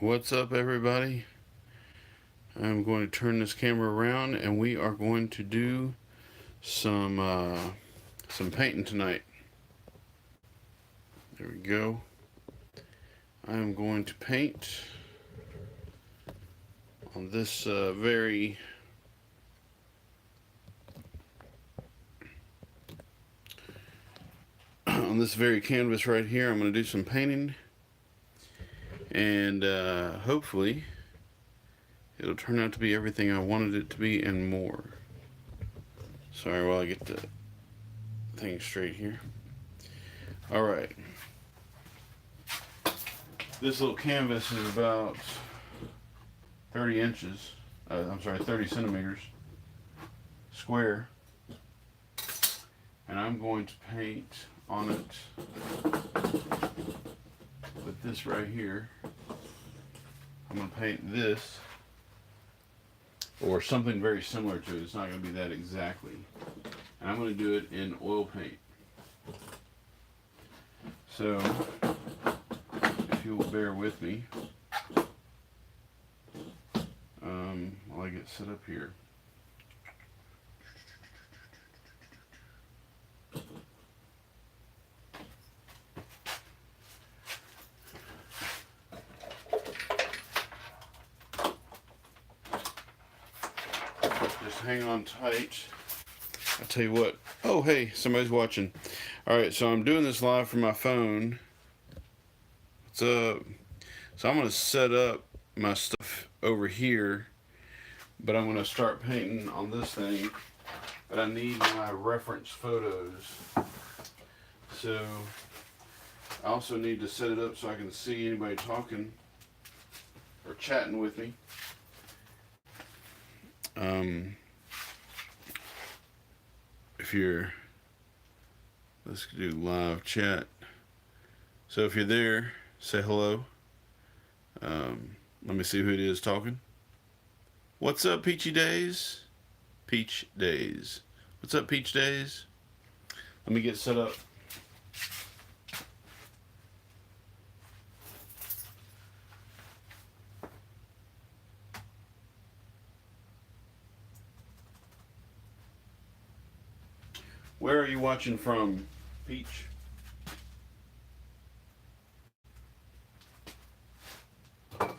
What's up, everybody? I'm going to turn this camera around and we are going to do some painting tonight. There we go. I'm going to paint on this on this very canvas right here. I'm going to do some painting, and hopefully it'll turn out to be everything I wanted it to be and more. Sorry while I get the thing straight here. Alright. This little canvas is about 30 inches. I'm sorry, 30 centimeters square. And I'm going to paint on it with this right here. I'm going to paint this or something very similar to it. It's not going to be that exactly. And I'm going to do it in oil paint. So, if you'll bear with me, while I get set up here. Just hang on tight. I tell you what. Oh, hey, somebody's watching. All right, so I'm doing this live from my phone. What's up? So I'm going to set up my stuff over here, but I'm going to start painting on this thing. But I need my reference photos. So I also need to set it up so I can see anybody talking or chatting with me. If you're, let's do live chat. So if you're there, say hello. Let me see who it is talking. What's up, Peachy Days? Peach Days. What's up, Peach Days? Let me get set up. Where are you watching from, Peach? I'll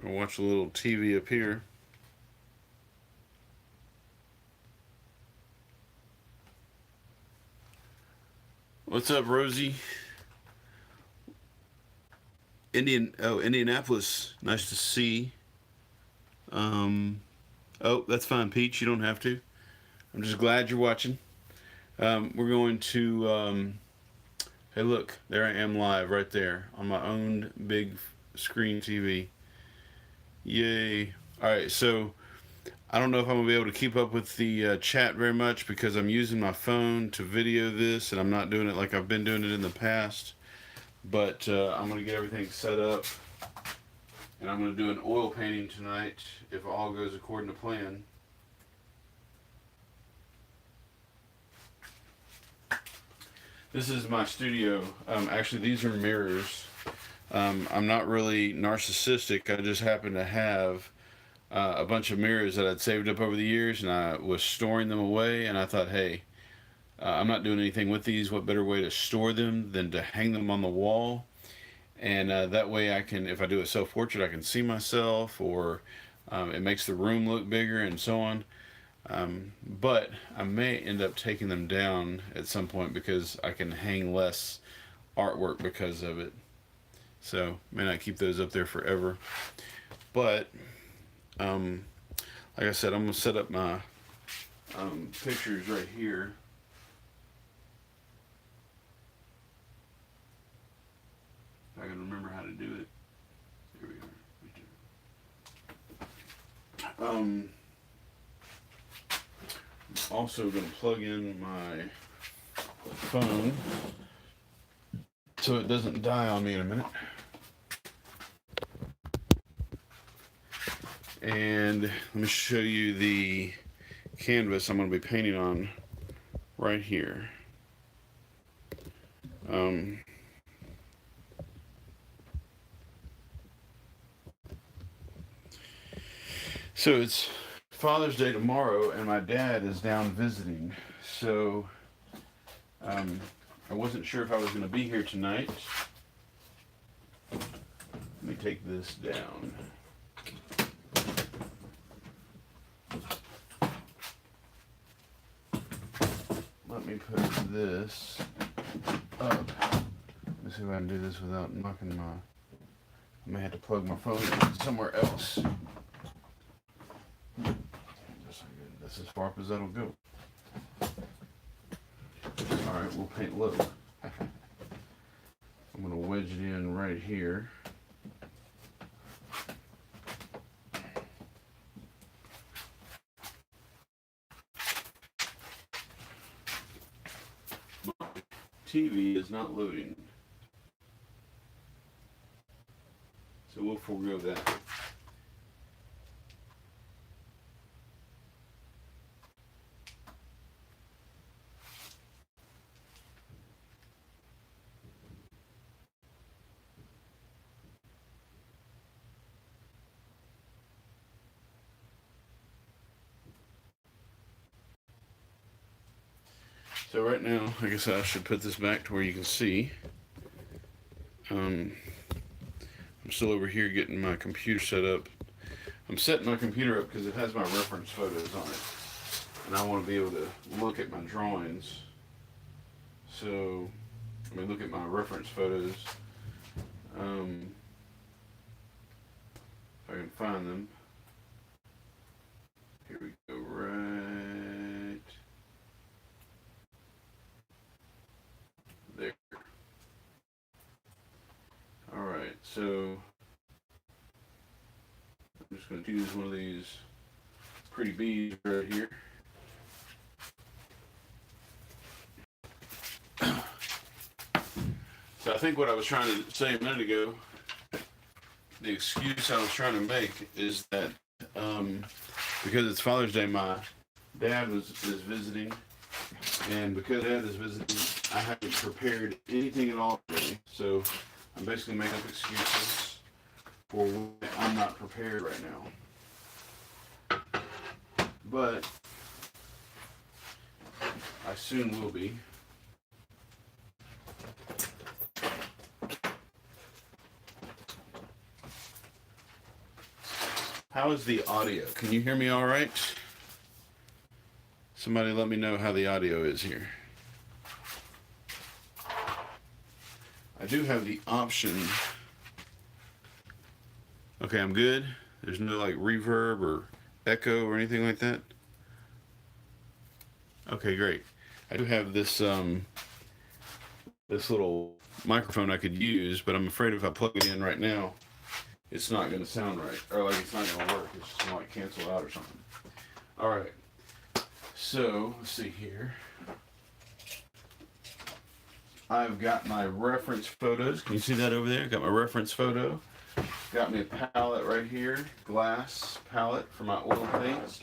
watch a little TV up here. What's up, Rosie? Indianapolis. Nice to see. Oh, that's fine, Peach. You don't have to. I'm just glad you're watching. We're going to. Hey, look, there I am live right there on my own big screen TV. Yay! All right, so I don't know if I'm gonna be able to keep up with the chat very much because I'm using my phone to video this, and I'm not doing it like I've been doing it in the past. But I'm gonna get everything set up. And I'm going to do an oil painting tonight if all goes according to plan. This is my studio. Actually, these are mirrors. I'm not really narcissistic. I just happen to have a bunch of mirrors that I'd saved up over the years, and I was storing them away. And I thought, hey, I'm not doing anything with these. What better way to store them than to hang them on the wall? And that way I can, if I do a self-portrait, I can see myself, or it makes the room look bigger and so on. But I may end up taking them down at some point because I can hang less artwork because of it. So may not keep those up there forever. But like I said, I'm going to set up my pictures right here. If I can remember how to do it. Here we are. I'm also going to plug in my phone so it doesn't die on me in a minute. And let me show you the canvas I'm going to be painting on right here. Um, so it's Father's Day tomorrow, and my dad is down visiting. So um, I wasn't sure if I was going to be here tonight. Let me take this down. Let me put this up. Let me see if I can do this without knocking my... I may have to plug my phone in somewhere else. That's as far up as that'll go. Alright, we'll paint low. I'm going to wedge it in right here. TV is not loading, so we'll forego that. So right now, I guess I should put this back to where you can see. I'm still over here getting my computer set up. I'm setting my computer up because it has my reference photos on it. And I want to be able to look at my drawings. So, let me look at my reference photos. If I can find them. Here we go, right there. Alright, so I'm just going to use one of these pretty beads right here. So I think what I was trying to say a minute ago, the excuse I was trying to make is that because it's Father's Day, my dad is visiting, and because Dad is visiting, I haven't prepared anything at all today. So I'm basically making up excuses for when I'm not prepared right now. But I soon will be. How is the audio? Can you hear me all right? Somebody let me know how the audio is here. I do have the option. Okay, I'm good. There's no like reverb or echo or anything like that. Okay, great. I do have this this little microphone I could use, but I'm afraid if I plug it in right now, it's not going to sound right, or like it's not going to work. It's just going to like cancel out or something. All right. So let's see here. I've got my reference photos. Can you see that over there? Got my reference photo. Got me a palette right here, glass palette for my oil paints.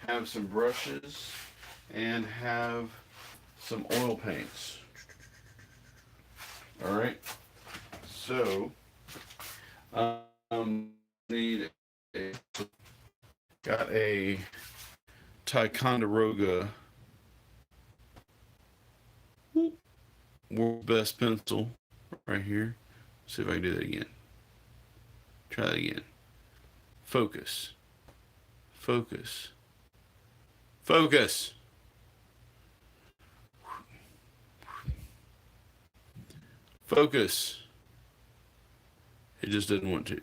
Have some brushes and have some oil paints. All right. So need a, got a Ticonderoga World Best pencil right here. Let's see if I can do that again. Try that again. Focus. Focus. Focus. Focus. It just didn't want to.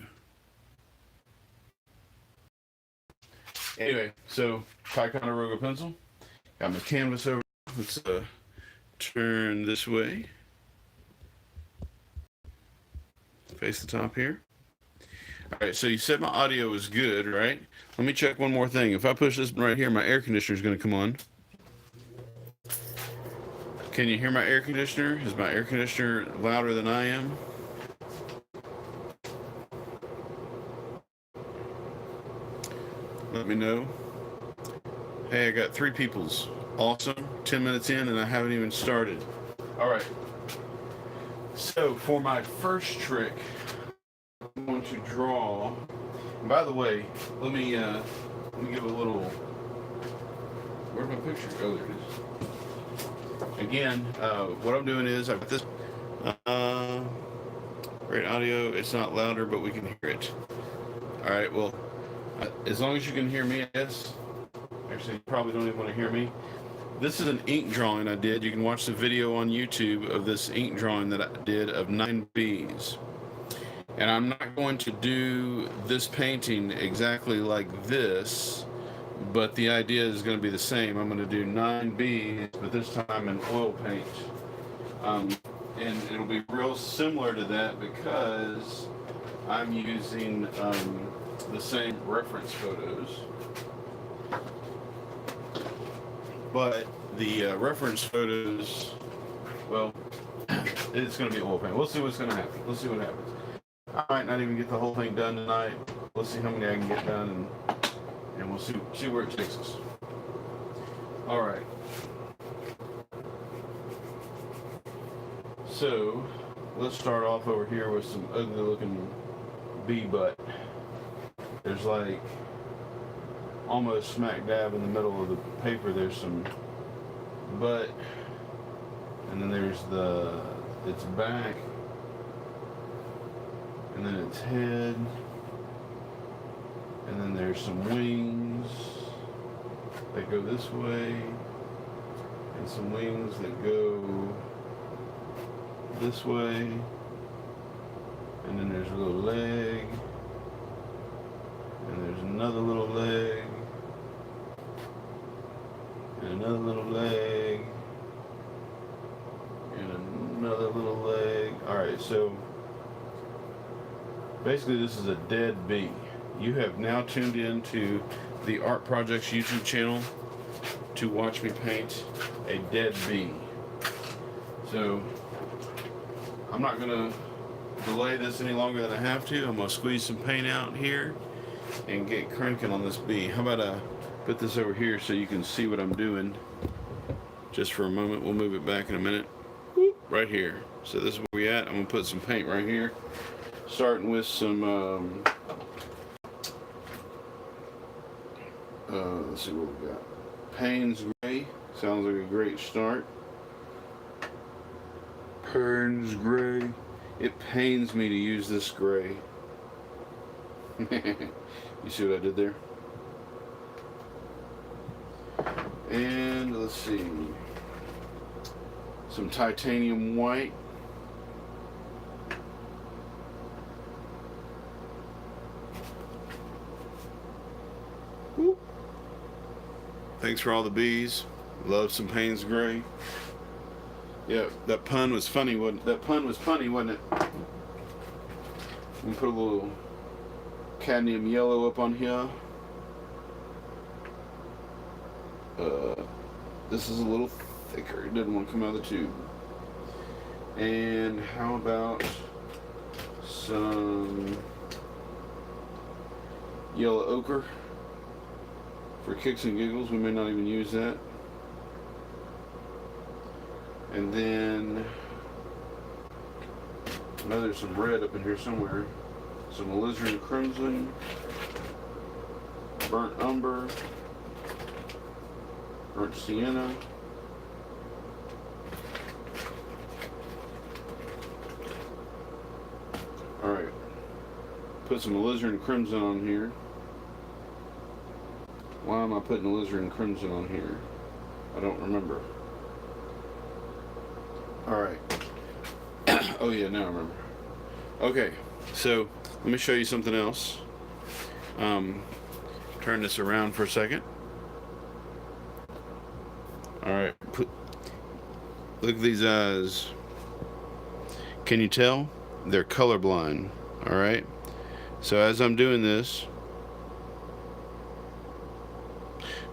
Anyway, so Ticonderoga pencil. Got my canvas over. Let's turn this way. Face the top here. All right, so you said my audio was good, right? Let me check one more thing. If I push this right here, my air conditioner is going to come on. Can you hear my air conditioner? Is my air conditioner louder than I am? Let me know. Hey, I got 3 peoples. Awesome. 10 minutes in and I haven't even started. All right. So for my first trick, I'm going to draw. And by the way, let me give a little. Where's my picture? Oh, there it is. Again, what I'm doing is I've got this great audio. It's not louder, but we can hear it. All right. Well, as long as you can hear me, yes. Actually, you probably don't even want to hear me. This is an ink drawing I did. You can watch the video on YouTube of this ink drawing that I did of 9 bees. And I'm not going to do this painting exactly like this, but the idea is going to be the same. I'm going to do 9 bees, but this time in oil paint. And it'll be real similar to that because I'm using the same reference photos. But the reference photos, well, it's going to be oil paint. We'll see what's going to happen. Let's see what happens. I might not even get the whole thing done tonight. Let's see how many I can get done, and we'll see where it takes us. All right. So let's start off over here with some ugly looking bee butt. There's like almost smack dab in the middle of the paper, there's some butt, and then there's its back, and then its head, and then there's some wings that go this way, and some wings that go this way, and then there's a little leg, and there's another little leg, and another little leg, and another little leg. Alright, so basically this is a dead bee. You have now tuned in to the Art Project's YouTube channel to watch me paint a dead bee. So I'm not going to delay this any longer than I have to. I'm going to squeeze some paint out here and get cranking on this bee. How about I put this over here so you can see what I'm doing just for a moment. We'll move it back in a minute. Right here. So this is where we at. I'm going to put some paint right here, starting with some let's see what we got. Payne's Gray. Sounds like a great start. Payne's Gray. It pains me to use this gray. You see what I did there? And let's see. Some titanium white. Whoop. Thanks for all the bees. Love some Payne's Gray. Yeah, that pun was funny, wasn't it? That pun was funny, wasn't it? We put a little cadmium yellow up on here. This is a little thicker. It doesn't want to come out of the tube. And how about some yellow ochre for kicks and giggles? We may not even use that. And then I know there's some red up in here somewhere. Some alizarin crimson, burnt umber, burnt sienna. Alright. Put some alizarin crimson on here. Why am I putting alizarin crimson on here? I don't remember. Alright. Oh yeah, now I remember. Okay, so let me show you something else. Turn this around for a second. Alright, look at these eyes. Can you tell? They're colorblind. Alright? So as I'm doing this,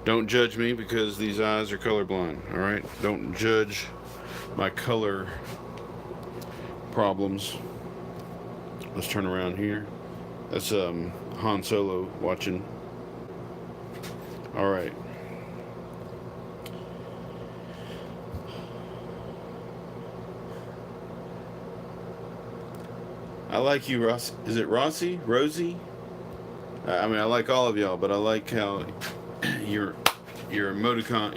don't judge me because these eyes are colorblind. Alright? Don't judge my color problems. Let's turn around here. That's Han Solo watching. All right. I like you, Ross. Is it Rossi? Rosie? I mean, I like all of y'all, but I like how your your emoticons,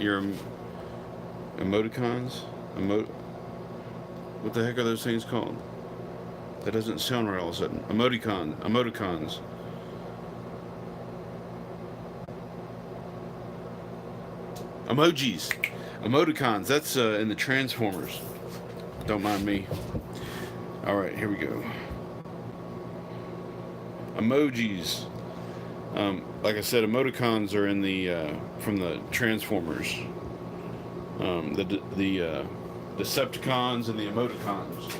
what the heck are those things called? That doesn't sound right all of a sudden. Emoticons. Emojis. Emoticons. That's in the Transformers. Don't mind me. All right, here we go. Emojis. Like I said, emoticons are in the from the Transformers. The Decepticons and the emoticons.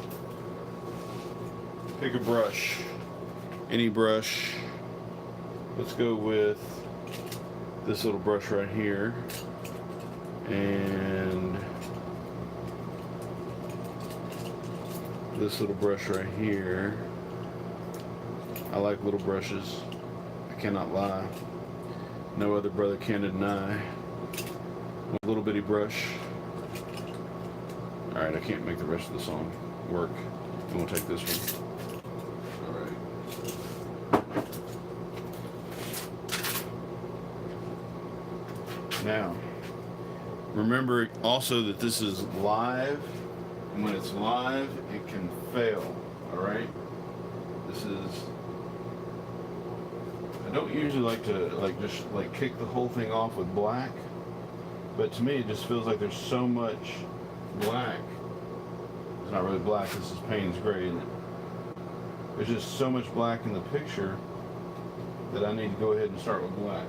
Pick a brush. Any brush. Let's go with this little brush right here. And this little brush right here. I like little brushes. I cannot lie. No other brother can deny. A little bitty brush. Alright, I can't make the rest of the song work. I'm going to take this one. Now, remember also that this is live, and when it's live, it can fail, alright? This is, I don't usually like to just kick the whole thing off with black, but to me it just feels like there's so much black. It's not really black, this is Payne's gray, isn't it? There's just so much black in the picture that I need to go ahead and start with black.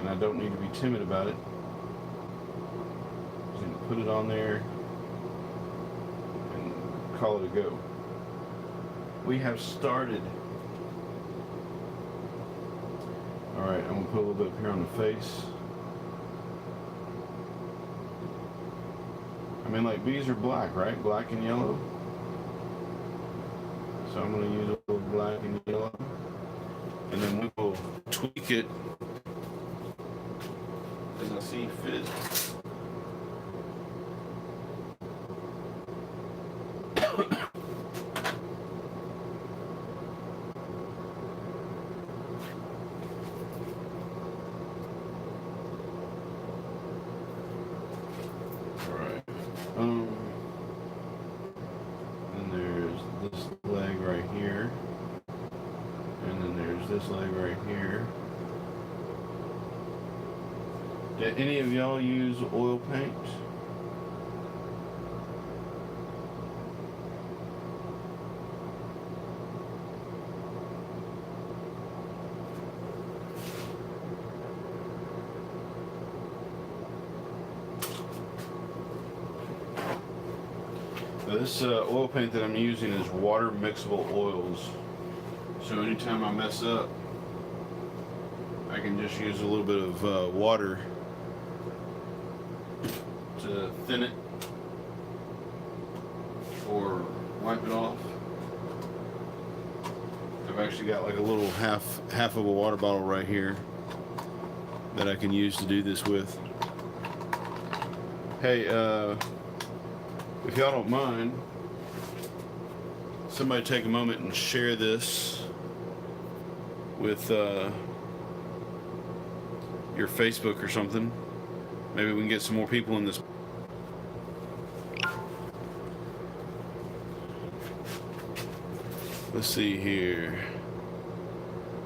And I don't need to be timid about it. Just need to put it on there and call it a go. We have started. Alright, I'm going to put a little bit up here on the face. I mean, like, bees are black, right? Black and yellow. So I'm going to use a little black and yellow. And then we will tweak it as I see fit. Alright. And there's this leg right here. And then there's this leg right here. Did any of y'all use oil paint? Now this oil paint that I'm using is water mixable oils. So anytime I mess up, I can just use a little bit of water to thin it or wipe it off. I've actually got like a little half of a water bottle right here that I can use to do this with. Hey, if y'all don't mind, somebody take a moment and share this with your Facebook or something. Maybe we can get some more people in this. Let's see here.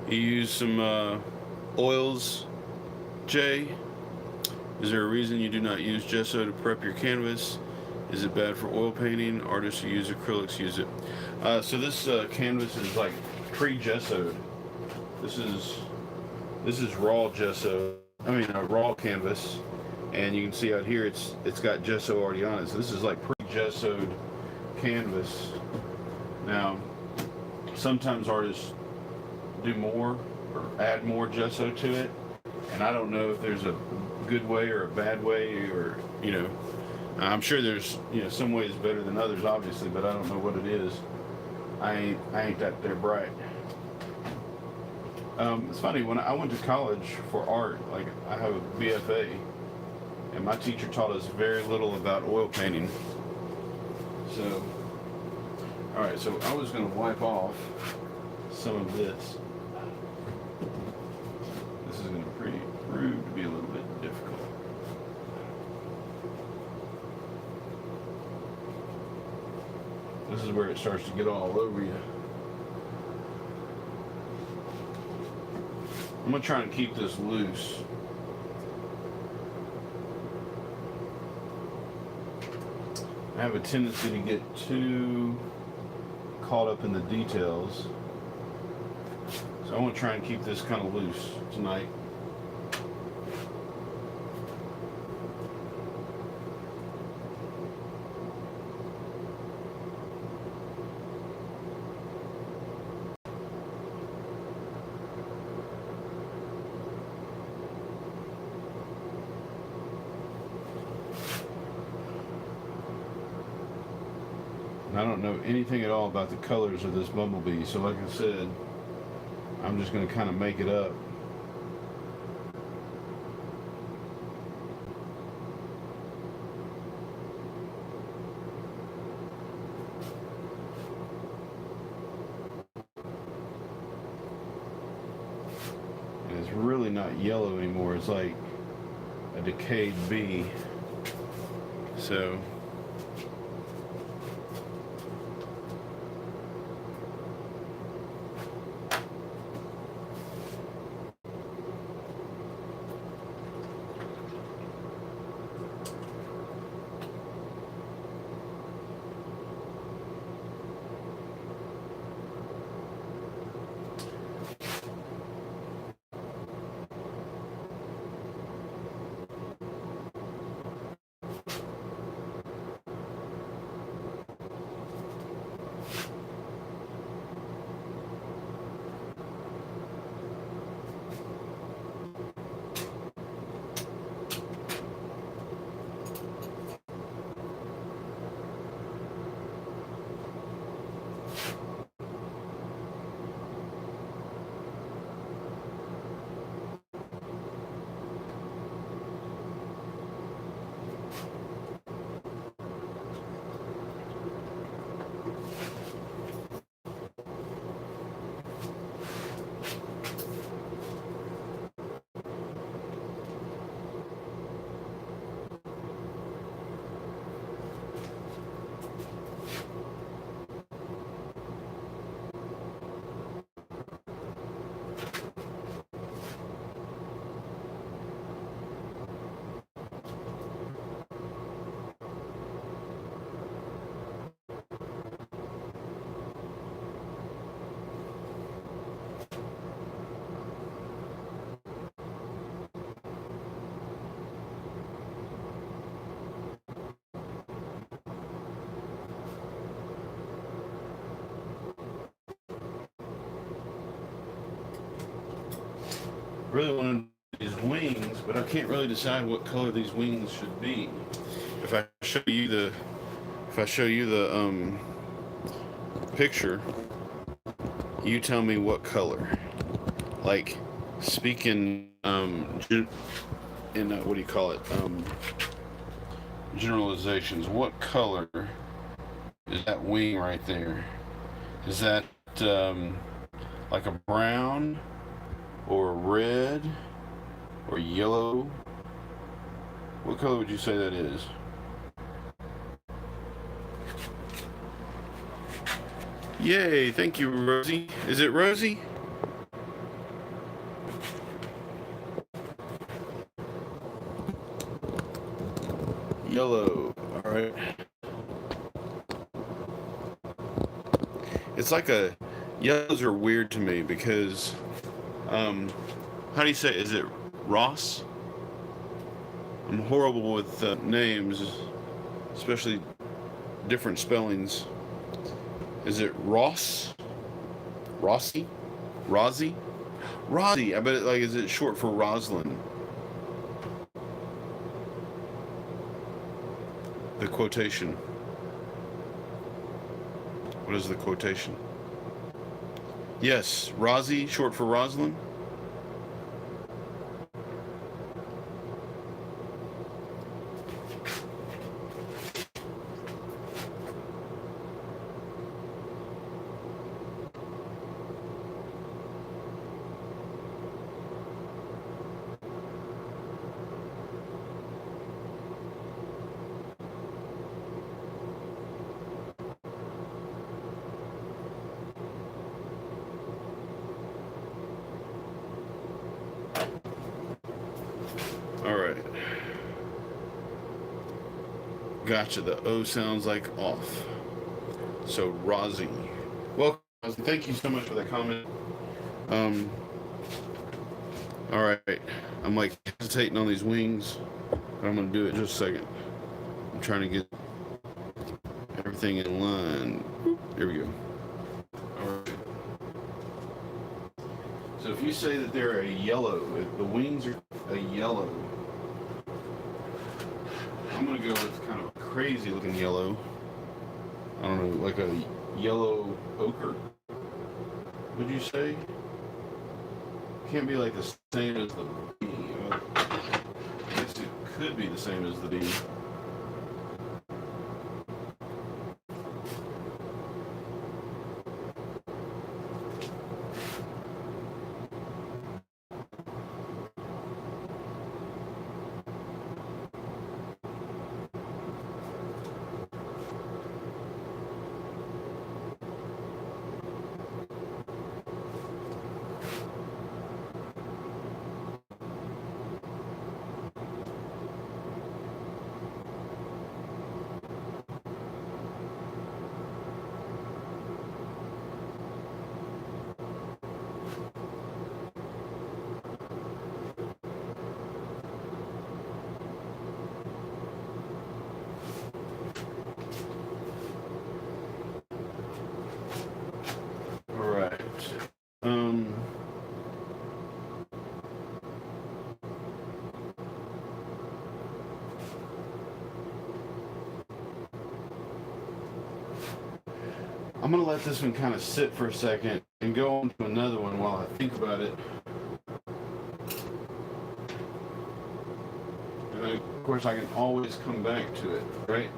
You use some oils, Jay? Is there a reason you do not use gesso to prep your canvas? Is it bad for oil painting? Artists who use acrylics use it. So this canvas is like pre-gessoed. This is raw gesso. I mean raw canvas, and you can see out here it's got gesso already on it. So this is like pre-gessoed canvas. Now, sometimes artists do more or add more gesso to it, and I don't know if there's a good way or a bad way, or I'm sure there's some ways better than others, obviously, but I don't know what it is. I ain't that there bright. It's funny, when I went to college for art, like I have a BFA, and my teacher taught us very little about oil painting. So Alright, so I was going to wipe off some of this. This is going to prove to be a little bit difficult. This is where it starts to get all over you. I'm going to try and keep this loose. I have a tendency to get too caught up in the details. So I want to try and keep this kind of loose tonight. And I don't know anything at all about the colors of this bumblebee, so like I said, I'm just going to kind of make it up. And it's really not yellow anymore, it's like a decayed bee. So really want these wings, but I can't really decide what color these wings should be. If I show you the picture, you tell me what color. Like speaking in what do you call it? Generalizations. What color is that wing right there? Is that like a brown? Or red, or yellow? What color would you say that is? Yay, thank you, Rosie. Is it Rosie? Yellow, alright. It's like yellows are weird to me because how do you say it? Is it Ross? I'm horrible with names, especially different spellings. Is it Ross? Rossi? Rozzy? Rozzy. I bet it, is it short for Roslyn? The quotation. What is the quotation? Yes, Rozzy, short for Roslyn. Gotcha. The O sounds like off. So Rozzy. Welcome. Rozzy. Thank you so much for that comment. Um. All right. I'm like hesitating on these wings, but I'm gonna do it in just a second. I'm trying to get everything in line. There we go. All right. So if you say that they're a yellow, if the wings are a yellow, I'm gonna go with kind of a crazy looking yellow. I don't know, like a yellow ochre. Would you say? Can't be like the same as the bee. I guess it could be the same as the bee. All right. Um. I'm gonna let this one kind of sit for a second and go on to another one while I think about it. And of course, I can always come back to it, right?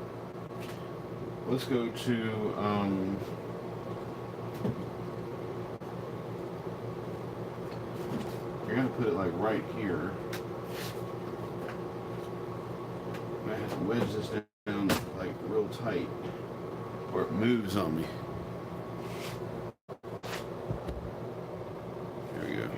Let's go to you're gonna put it like right here. I have to wedge this down like real tight, or it moves on me. There we go.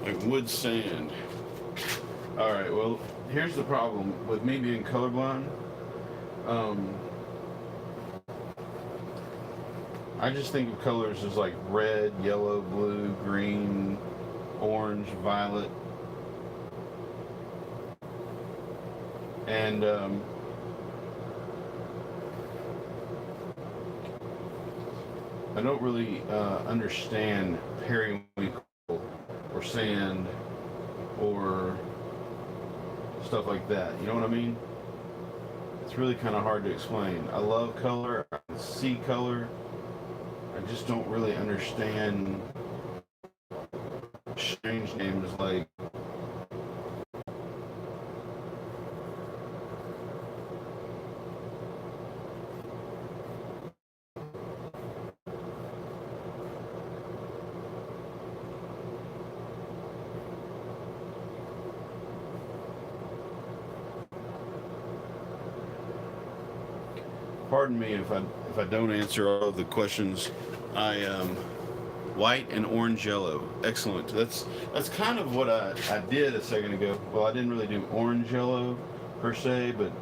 Like wood sand. All right. Well, here's the problem with me being colorblind. I just think of colors as like red, yellow, blue, green, orange, violet, and I don't really understand periwinkle or sand or stuff like that. You know what I mean? It's really kind of hard to explain. I love color. I can see color. I just don't really understand strange names like pardon me if I don't answer all of the questions. I white and orange yellow. Excellent. That's kind of what I did a second ago. Well, I didn't really do orange yellow per se, but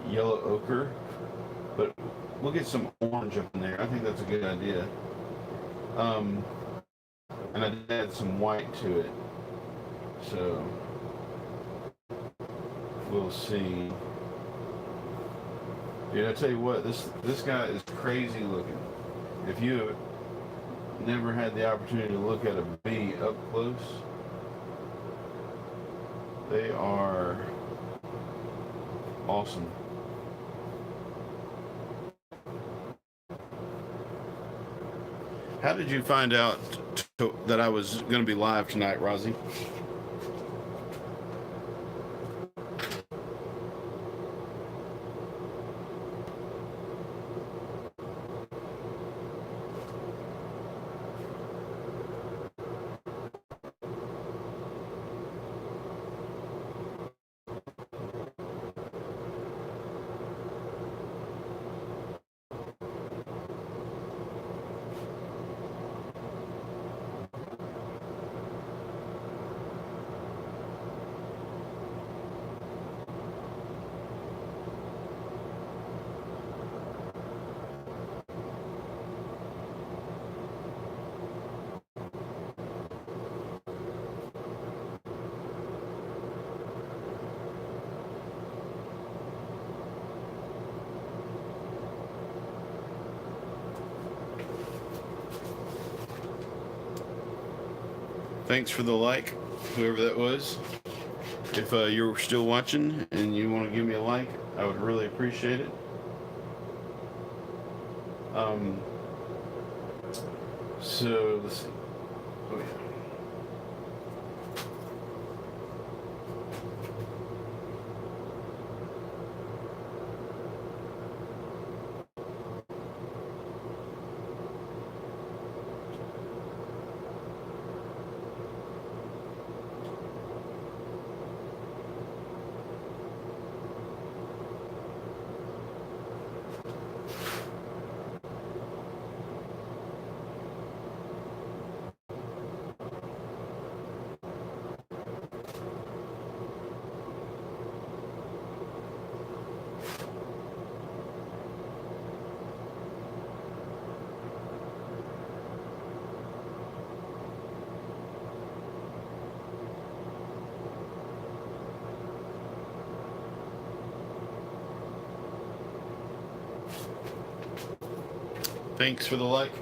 yellow ochre. But we'll get some orange up in there. I think that's a good idea. And I did add some white to it. So we'll see. Dude, I tell you what, this guy is crazy looking. If you have never had the opportunity to look at a bee up close, they are awesome. How did you find out that I was going to be live tonight, Rozzy? Thanks for the like, whoever that was. If you're still watching and you want to give me a like, I would really appreciate it. So let's see. Oh yeah. Thanks for the like.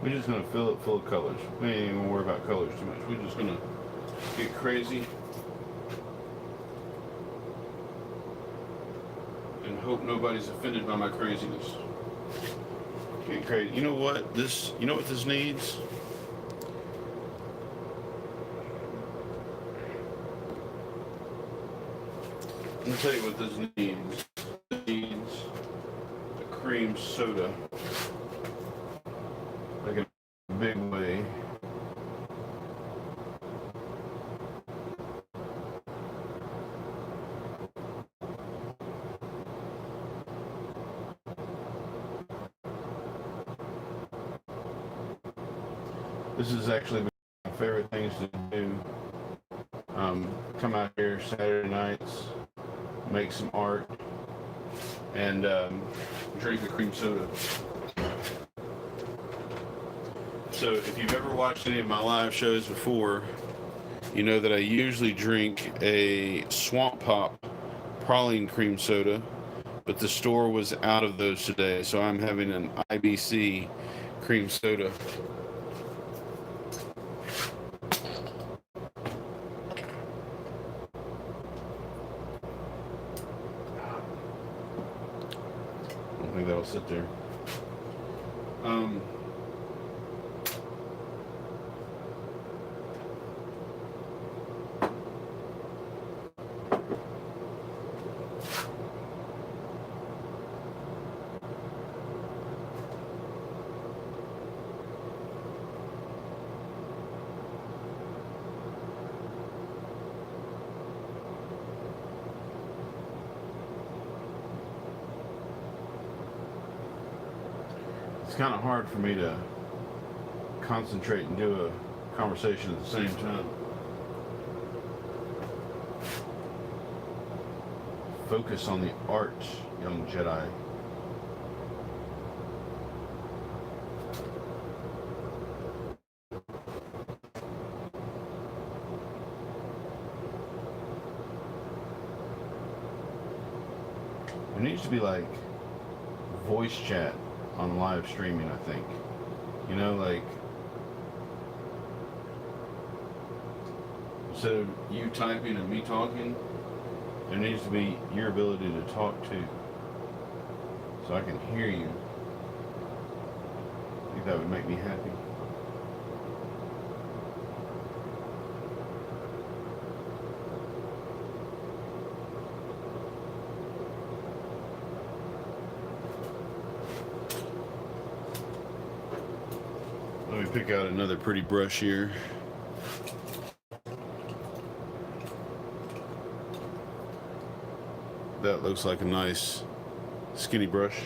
We're just gonna fill it full of colors. We ain't even gonna worry about colors too much. We're just gonna get crazy and hope nobody's offended by my craziness. Get crazy. You know what this? You know what this needs? I'm gonna tell you what this needs. It needs a cream soda. Like a big way. This is actually one of my favorite things to do. Come out here Saturday nights, make some art, and drink a cream soda. So if you've ever watched any of my live shows before, you know that I usually drink a Swamp Pop praline cream soda, but the store was out of those today, so I'm having an IBC cream soda. I don't think that'll sit there. It's kind of hard for me to concentrate and do a conversation at the same time. Focus on the art, young Jedi. There needs to be like voice chat on live streaming, I think. You know, like instead of you typing and me talking, there needs to be your ability to talk too, so I can hear you. I think that would make me happy. Let me pick out another pretty brush here. That looks like a nice skinny brush.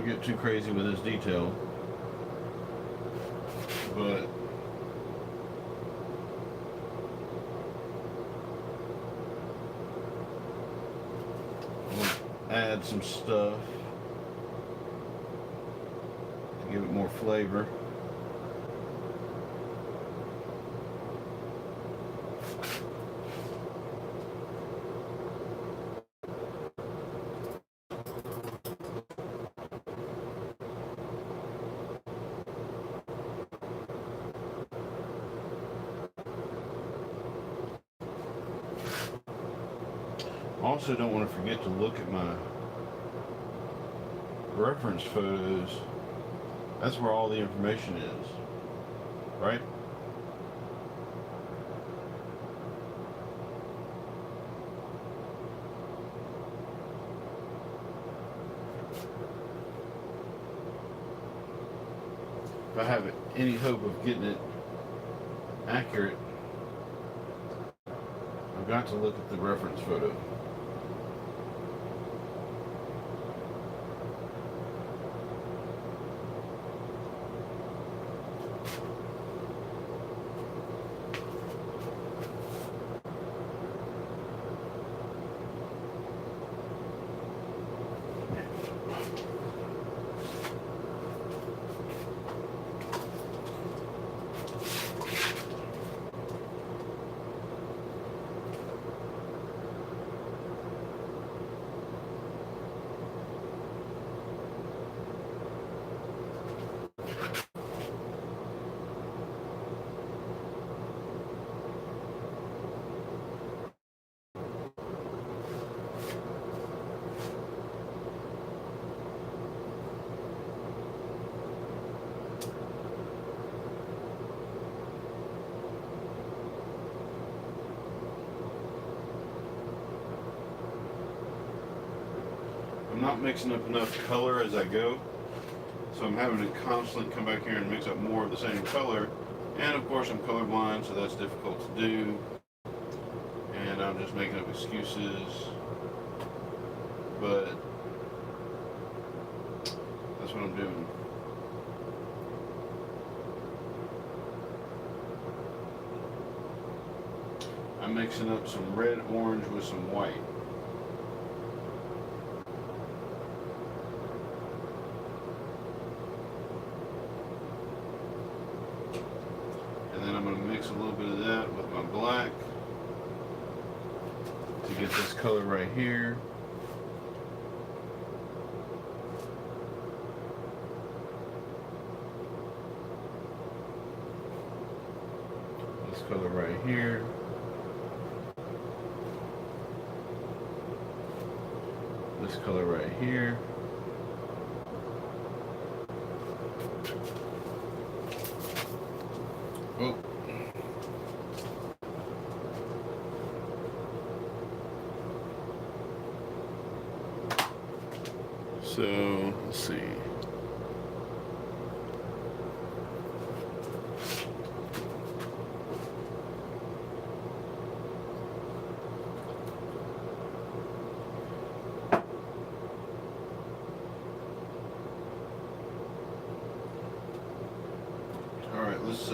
get too crazy with this detail, but we'll add some stuff to give it more flavor. Also, don't want to forget to look at my reference photos. That's where all the information is, right? If I have any hope of getting it accurate, I've got to look at the reference photo. I'm not mixing up enough color as I go, so I'm having to constantly come back here and mix up more of the same color. And of course I'm colorblind, so that's difficult to do. And I'm just making up excuses. But that's what I'm doing. I'm mixing up some red orange with some white. Mix a little bit of that with my black to get this color right here. This color right here. This color right here. Oh. So, let's see. All right, let's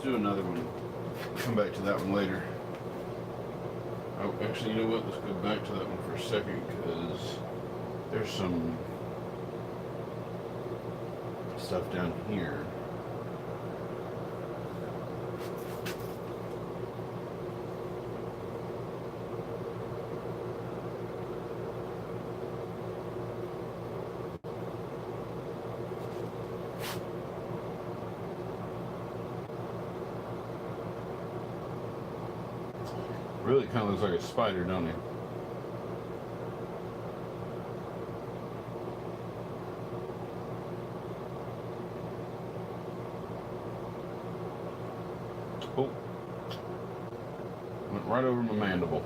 do another one. Come back to that one later. Oh, actually, you know what? Let's go back to that one for a second because there's some stuff down here. Really kind of looks like a spider, don't it? Oh, went right over my mandible.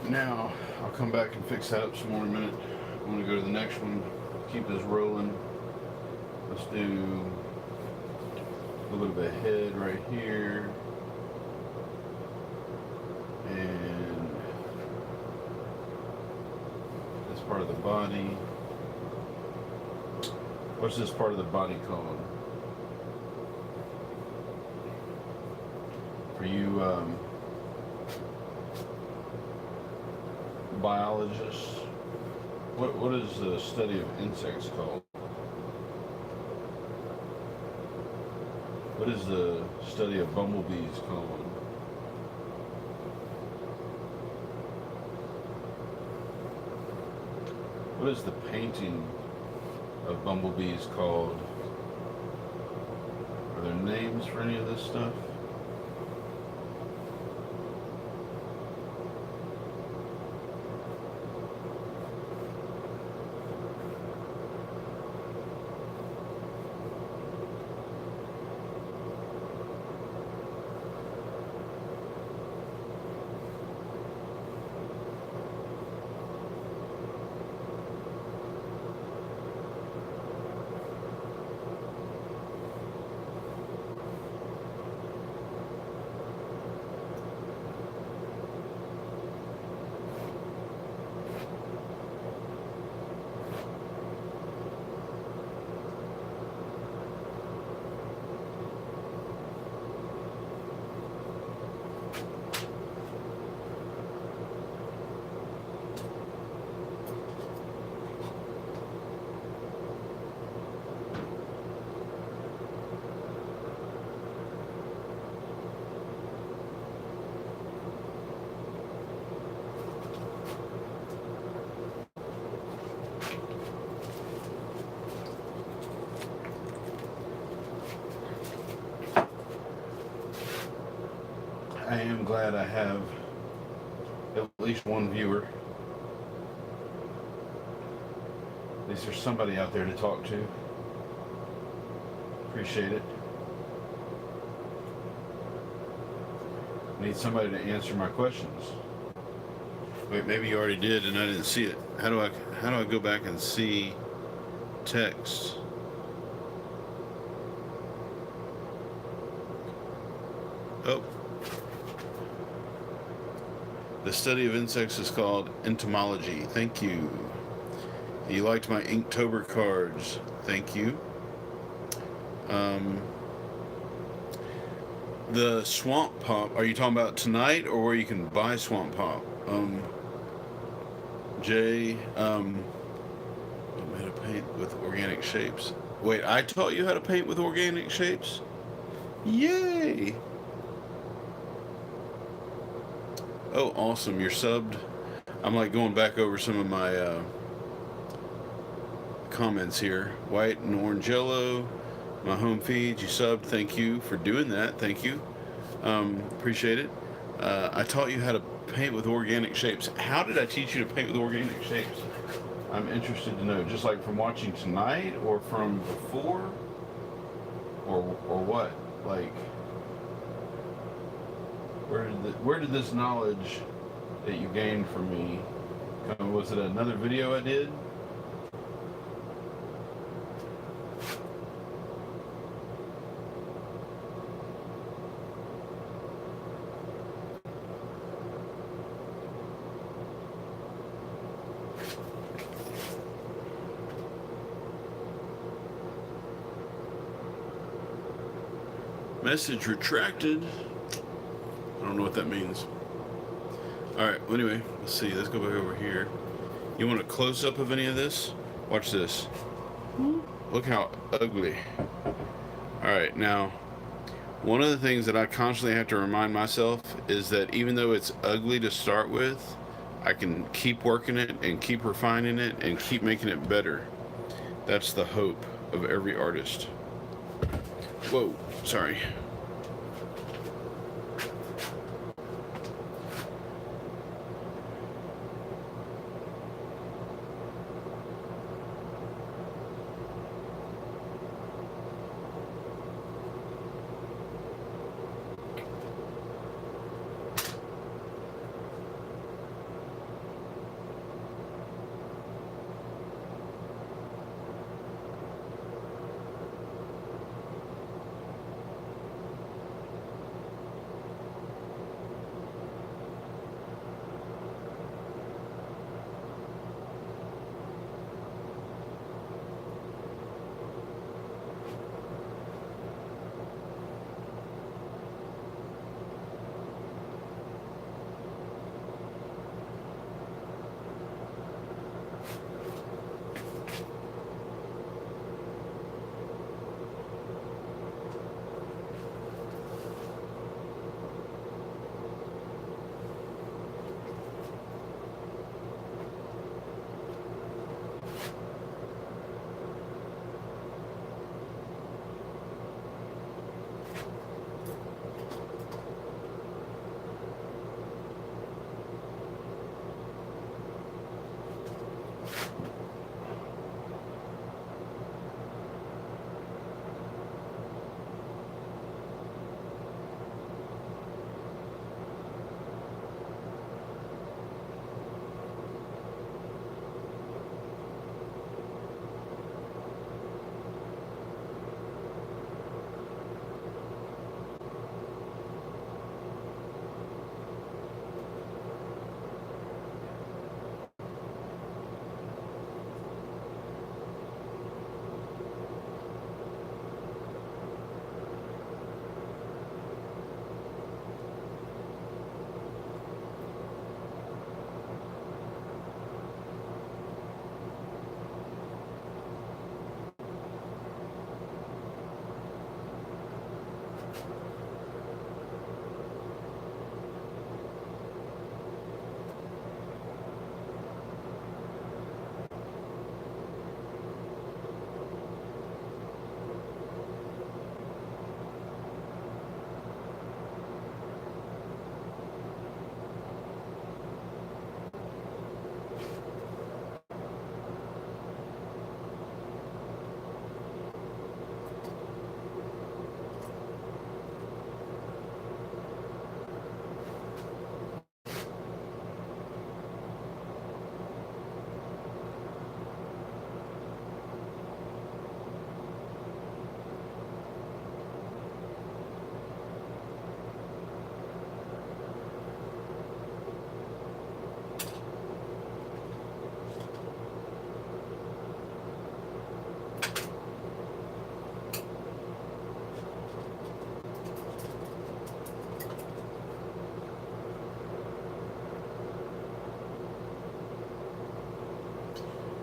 now I'll come back and fix that up some more in a minute. I'm going to go to the next one, keep this rolling. Let's do a little bit of a head right here. And this part of the body. What's this part of the body called? For you biologists, what is the study of insects called? What is the study of bumblebees called? What is the painting of bumblebees called? Are there names for any of this stuff? I am glad I have at least one viewer. At least there's somebody out there to talk to. Appreciate it. I need somebody to answer my questions. Wait, maybe you already did and I didn't see it. How do I go back and see text? Oh. The study of insects is called entomology. Thank you. You liked my Inktober cards. Thank you. The Swamp Pop, are you talking about tonight or where you can buy Swamp Pop? Jay, I made a paint with organic shapes. Wait, I taught you how to paint with organic shapes? Yay! Oh, awesome. You're subbed. I'm like going back over some of my comments here. White and orange yellow. My home feed. You subbed. Thank you for doing that. Thank you. Appreciate it. I taught you how to paint with organic shapes. How did I teach you to paint with organic shapes? I'm interested to know. Just like from watching tonight or from before? Or what? Like... Where did this knowledge that you gained from me come? Was it another video I did? Message retracted. I don't know what that means. Alright, well anyway, let's see. Let's go back over here. You want a close-up of any of this? Watch this. Look how ugly. Alright, now, one of the things that I constantly have to remind myself is that even though it's ugly to start with, I can keep working it and keep refining it and keep making it better. That's the hope of every artist. Whoa, sorry.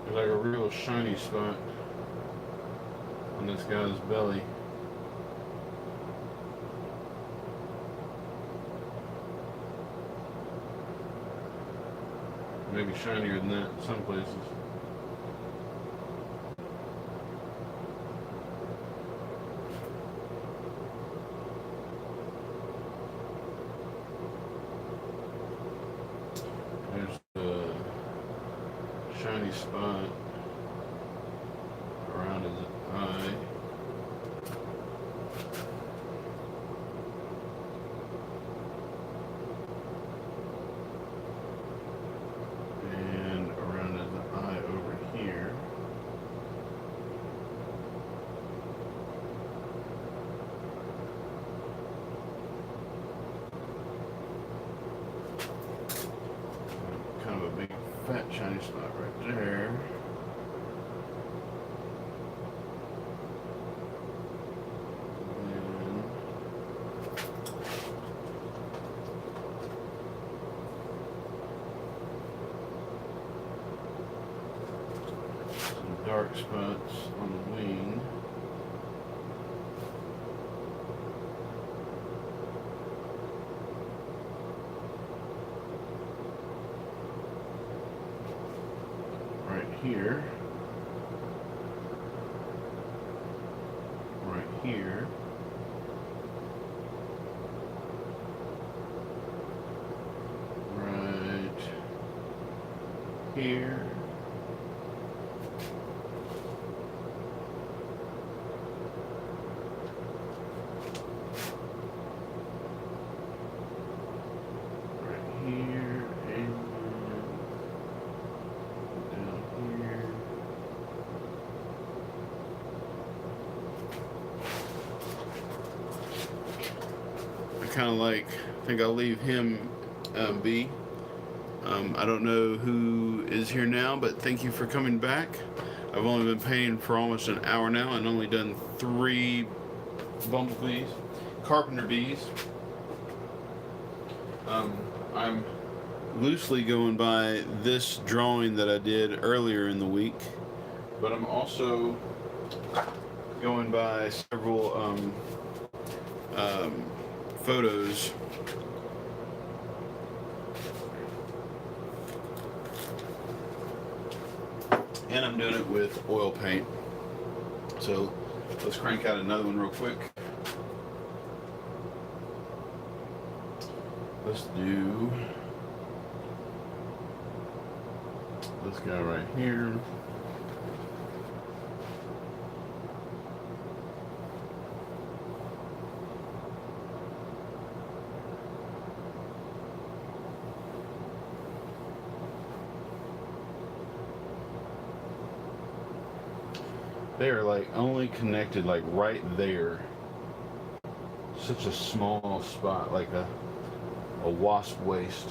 There's like a real shiny spot on this guy's belly. Maybe shinier than that in some places. There's a shiny spot around his eye. And around his eye over here. Kind of a big fat shiny spot right there. Dark spots on the wing. Right here. Right here. Right here. Kind of like, I think I'll leave him be. I don't know who is here now, but thank you for coming back. I've only been painting for almost an hour now and only done 3 bumblebees, carpenter bees. I'm loosely going by this drawing that I did earlier in the week, but I'm also going by several photos and I'm doing it with oil paint. So let's crank out another one real quick. Let's do this guy right here. They are like only connected like right there. Such a small spot, like a wasp waist.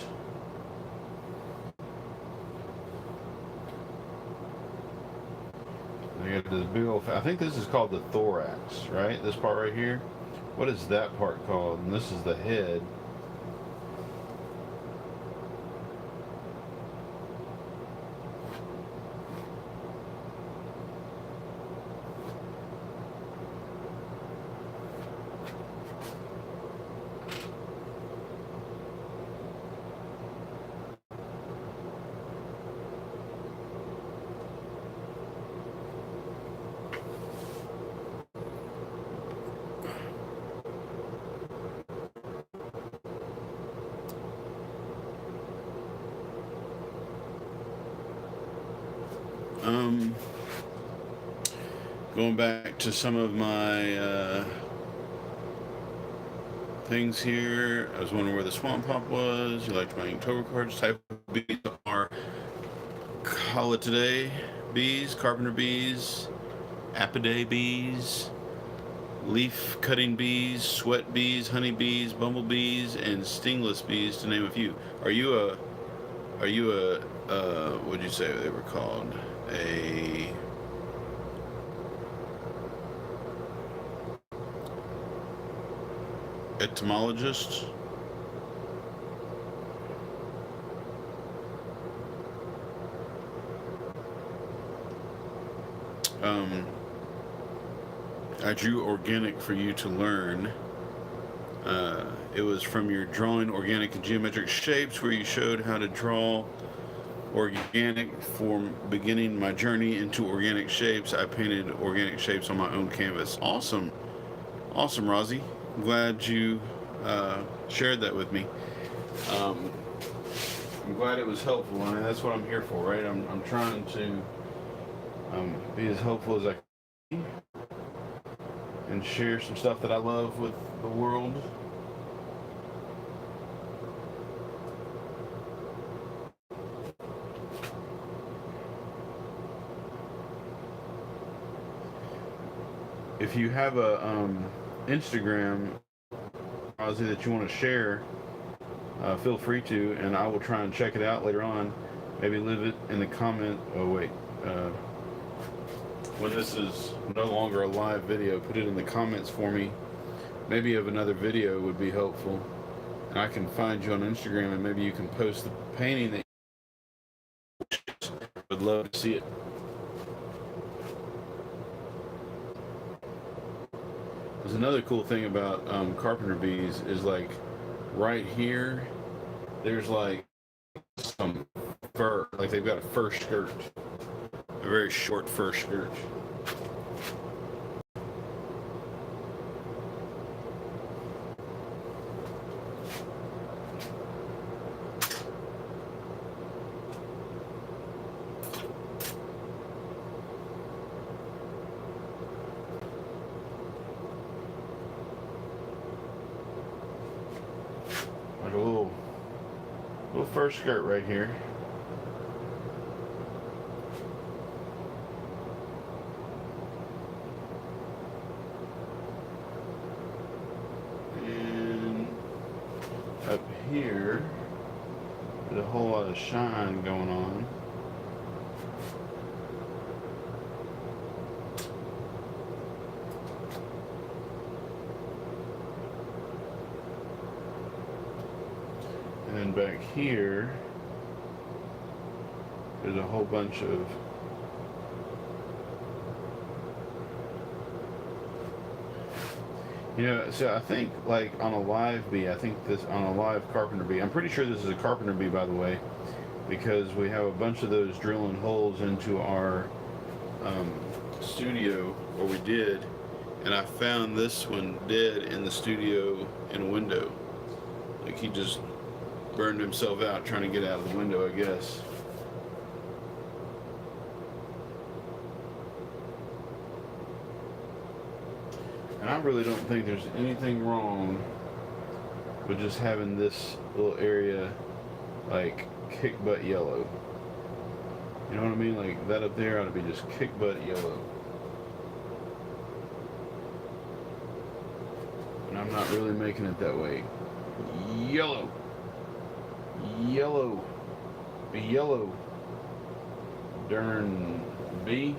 I got this big old, I think this is called the thorax, right? This part right here. What is that part called? And this is the head. Going back to some of my things here. I was wondering where the swamp pop was. You liked my Inktober cards. Type of bees are call it today bees, carpenter bees, apidae bees, leaf cutting bees, sweat bees, honey bees, bumblebees, and stingless bees, to name a few. Are you a what'd you say they were called? A entomologist? I drew organic for you to learn. It was from your drawing organic and geometric shapes where you showed how to draw organic. For beginning my journey into organic shapes, I painted organic shapes on my own canvas. Awesome. Awesome, Rosie. I'm glad you shared that with me. Um, I'm glad it was helpful. I mean, that's what I'm here for, right? I'm trying to be as helpful as I can and share some stuff that I love with the world. If you have a Instagram, Ozzy, that you want to share, feel free to, and I will try and check it out later on. Maybe leave it in the comment. Oh wait, when this is no longer a live video, put it in the comments for me. Maybe of another video would be helpful, and I can find you on Instagram, and maybe you can post the painting that you would love to see it. There's another cool thing about carpenter bees is, like, right here, there's like some fur, like they've got a fur skirt, a very short fur skirt. Like a little fur skirt right here. And up here, there's a whole lot of shine going on. And back here, there's a whole bunch of so I think, like, on a live bee, I think this, on a live carpenter bee, I'm pretty sure this is a carpenter bee, by the way, because we have a bunch of those drilling holes into our studio, or we did, and I found this one dead in the studio in a window. Like, he just burned himself out trying to get out of the window, I guess. And I really don't think there's anything wrong with just having this little area, like, kick butt yellow. You know what I mean? Like, that up there ought to be just kick butt yellow. And I'm not really making it that way. Yellow. Yellow. Be yellow. Darn bee.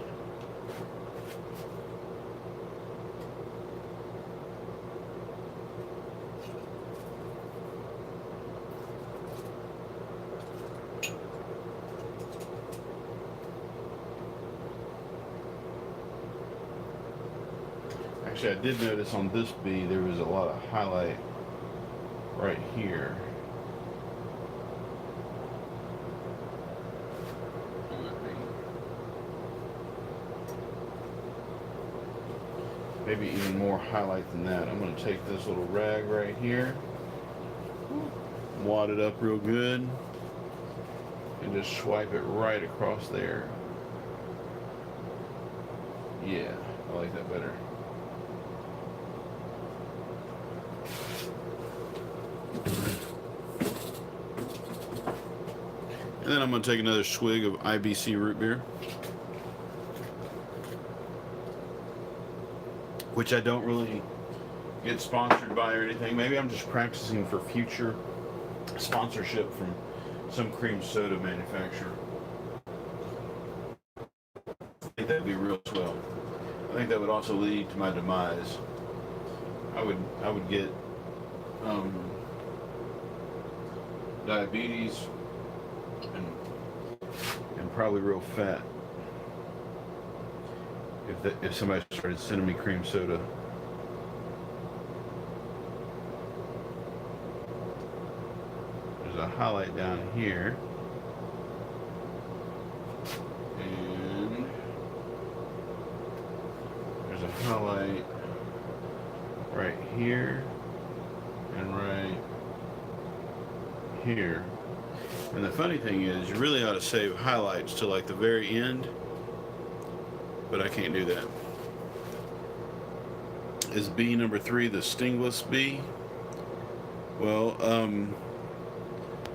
Actually, I did notice on this bee there was a lot of highlight right here. Maybe even more highlight than that. I'm going to take this little rag right here, wad it up real good, and just swipe it right across there. Yeah, I like that better. And then I'm going to take another swig of IBC root beer, which I don't really get sponsored by or anything. Maybe I'm just practicing for future sponsorship from some cream soda manufacturer. I think that would be real swell. I think that would also lead to my demise. I would get diabetes and probably real fat. if somebody started sending me cream soda. There's a highlight down here. And there's a highlight right here and right here. And the funny thing is, you really ought to save highlights to like the very end, but I can't do that. Is bee number 3 the stingless bee? Well,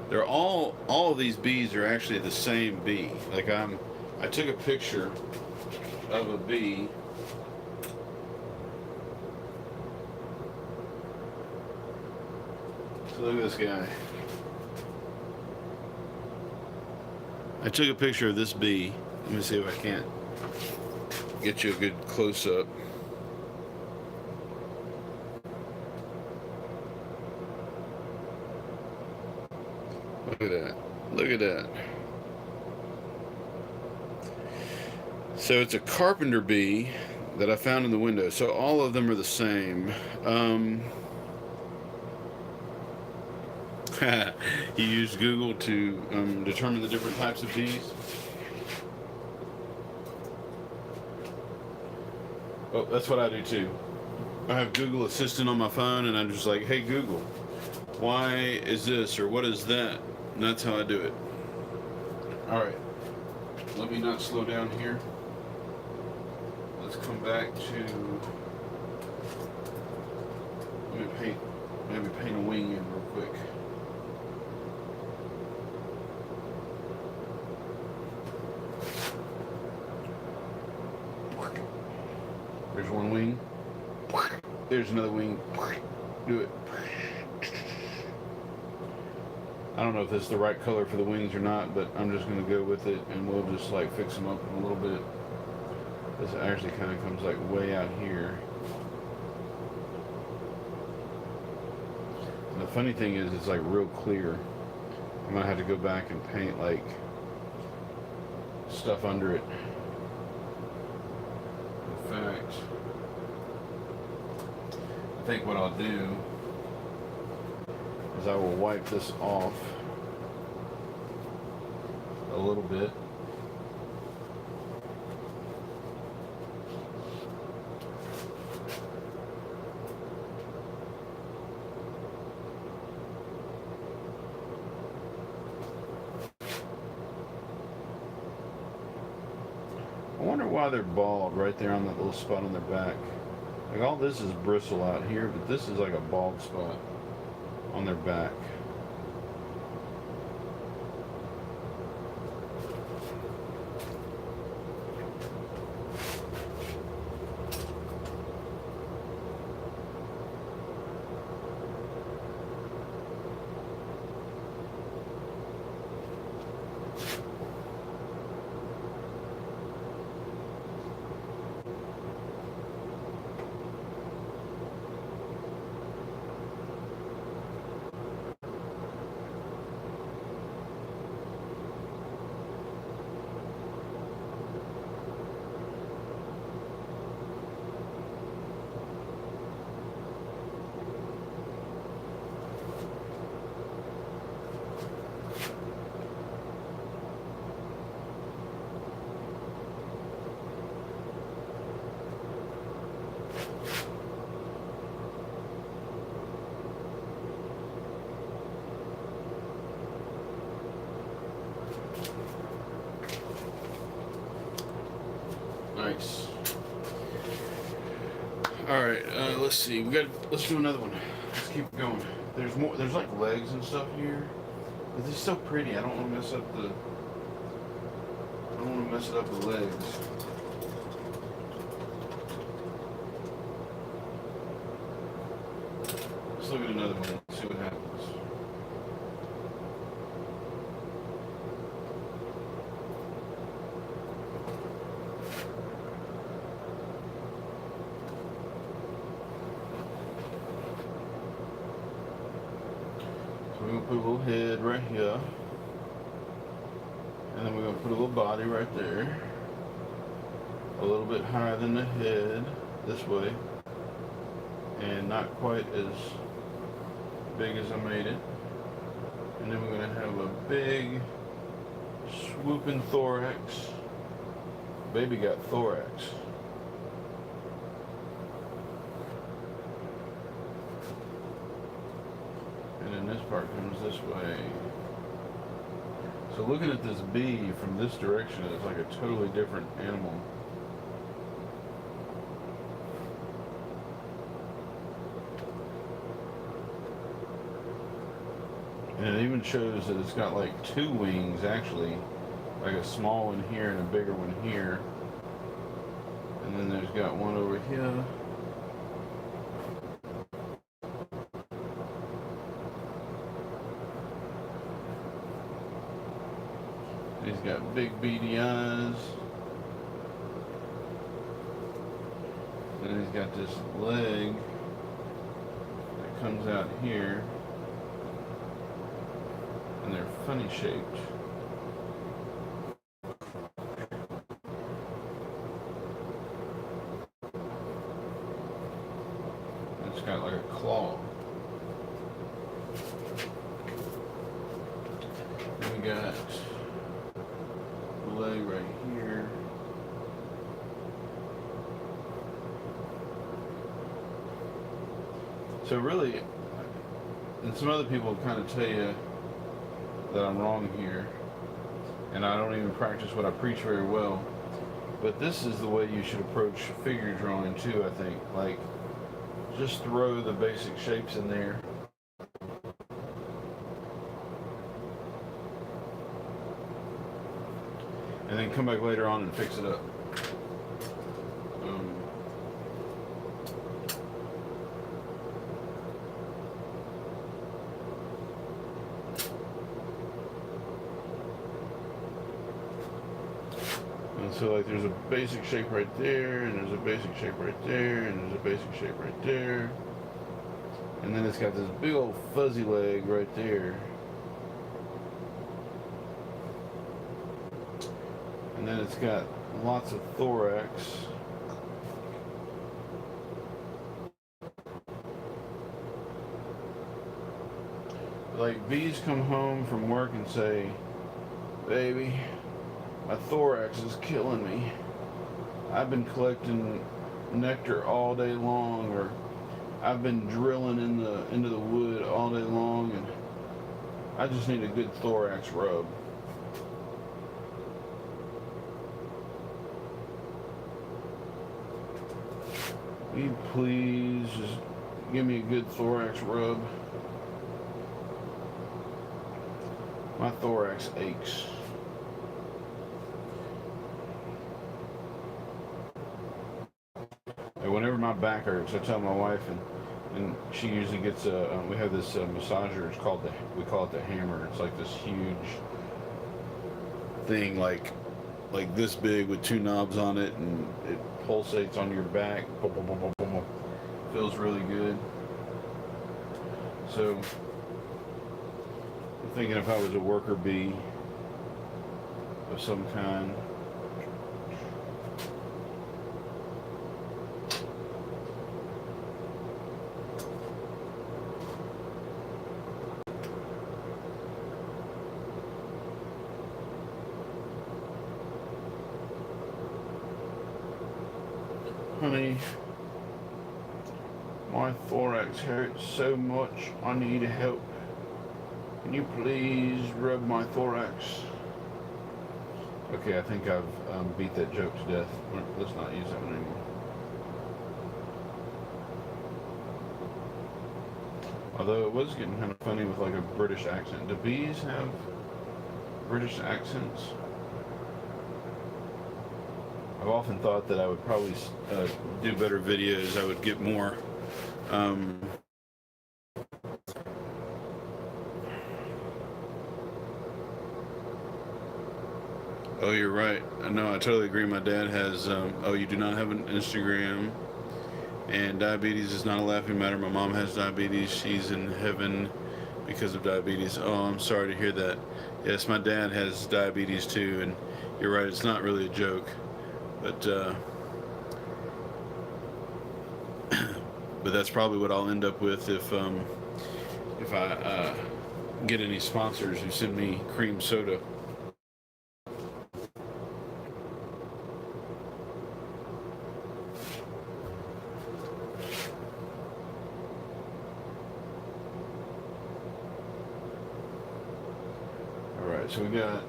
they're all of these bees are actually the same bee. Like I took a picture of a bee. So look at this guy. I took a picture of this bee. Let me see if I can't get you a good close-up. Look at that. Look at that. So it's a carpenter bee that I found in the window. So all of them are the same. You used Google to determine the different types of bees. Well, that's what I do too. I have Google Assistant on my phone, and I'm just like, hey Google, why is this or what is that? And that's how I do it. All right, let me not slow down here. Let's come back to, maybe paint a wing in real quick. There's one wing. There's another wing. Do it. I don't know if this is the right color for the wings or not, but I'm just going to go with it, and we'll just like fix them up a little bit. This actually kind of comes like way out here. And the funny thing is, it's like real clear. I'm going to have to go back and paint like stuff under it. In fact, I think what I'll do is I will wipe this off a little bit. I wonder why they're bald right there on that little spot on their back. Like all this is bristle out here, but this is like a bald spot on their back. Nice. All right, let's see. Let's do another one. Let's keep going. There's more. There's like legs and stuff here. But this is so pretty. I don't want to mess up the. I don't want to mess it up the legs. Let's look at another one. And see what happens. We're going to put a little head right here. And then we're going to put a little body right there. a little bit higher than the head this way, and not quite as big as I made it. And then we're going to have a big swooping thorax. Baby got thorax. And then this part comes this way. So looking at this bee from this direction is like a totally different animal. And it even shows that it's got like two wings actually, like a small one here and a bigger one here. And then there's got one over here. He's got big beady eyes. And he's got this leg that comes out here. And they're funny shaped. It's got like a claw. And we got the leg right here. So really, and some other people kind of tell you that I'm wrong here, and I don't even practice what I preach very well, but this is the way you should approach figure drawing too, I think. Like, just throw the basic shapes in there. And then come back later on and fix it up. And so like there's a basic shape right there, and there's a basic shape right there, and there's a basic shape right there. And then it's got this big old fuzzy leg right there. And then it's got lots of thorax. Like bees come home from work and say, "Baby, my thorax is killing me. I've been collecting nectar all day long," or "I've been drilling into the wood all day long, and I just need a good thorax rub." Will you please just give me a good thorax rub? My thorax aches. And whenever my back hurts, I tell my wife, and she usually gets we have this massager. It's called we call it the hammer. It's like this huge thing, like this big with two knobs on it, and it pulsates on your back. Boom, boom, boom, boom, boom, boom. Feels really good. So I'm thinking if I was a worker bee of some kind. Honey, my thorax hurts so much. I need help. Can you please rub my thorax? Okay, I think I've beat that joke to death. Let's not use that one anymore. Although it was getting kind of funny with like a British accent. Do bees have British accents? I've often thought that I would probably do better videos. I would get more. Oh, you're right. No, I totally agree. My dad has, oh, you do not have an Instagram. And diabetes is not a laughing matter. My mom has diabetes. She's in heaven because of diabetes. Oh, I'm sorry to hear that. Yes, my dad has diabetes too. And you're right, it's not really a joke. But but that's probably what I'll end up with if I get any sponsors who send me cream soda. All right, so we got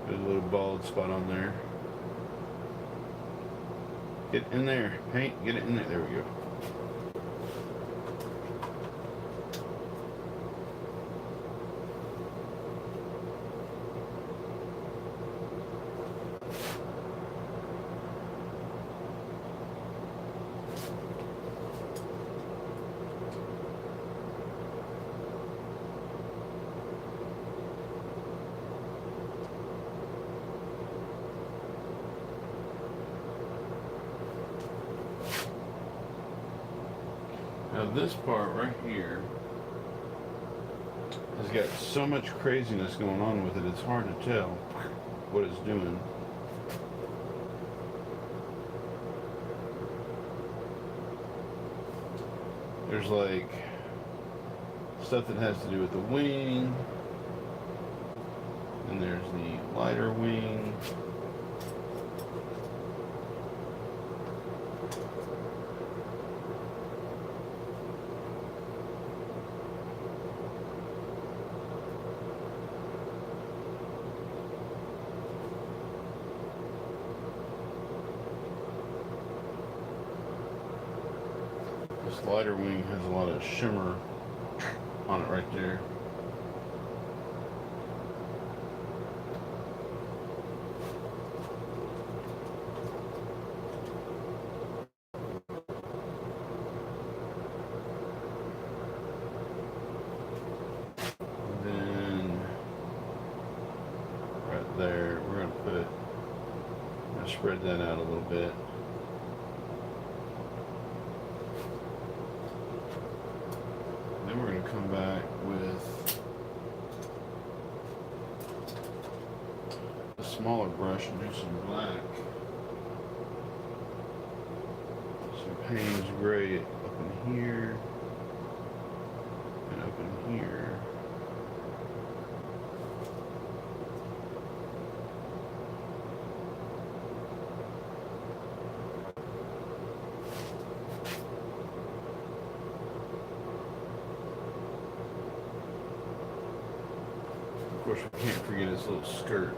a little bald spot on there. Get in there, paint, get it in there. There we go. Now this part right here has got so much craziness going on with it, it's hard to tell what it's doing. There's like stuff that has to do with the wing, and there's the lighter wing. This lighter wing has a lot of shimmer on it right there. And then right there, we're going to spread that out a little bit. Then we're going to come back with a smaller brush and do some black. Some Payne's gray up in here and up in here. Of course, we can't forget his little skirt.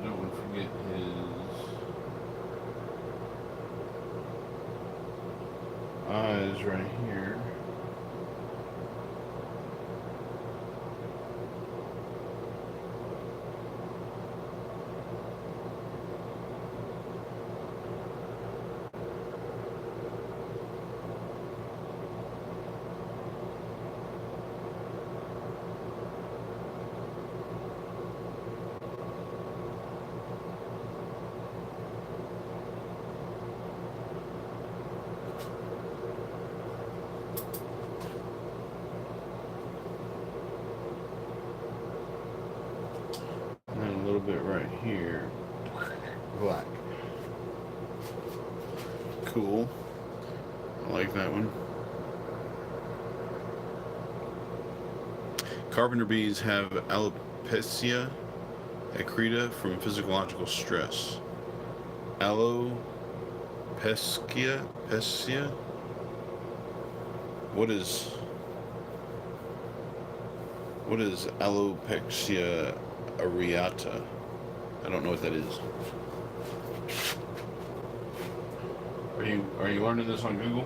Don't forget his eyes right here. A little bit right here, black. Cool. I like that one. Carpenter bees have alopecia areata from physiological stress. Alopecia? What is alopecia areata? I don't know what that is. Are you learning this on Google?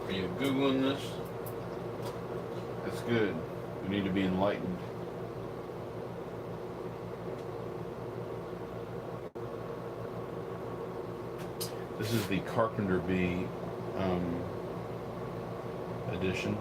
Are you Googling this? That's good. We need to be enlightened. This is the Carpenter Bee edition.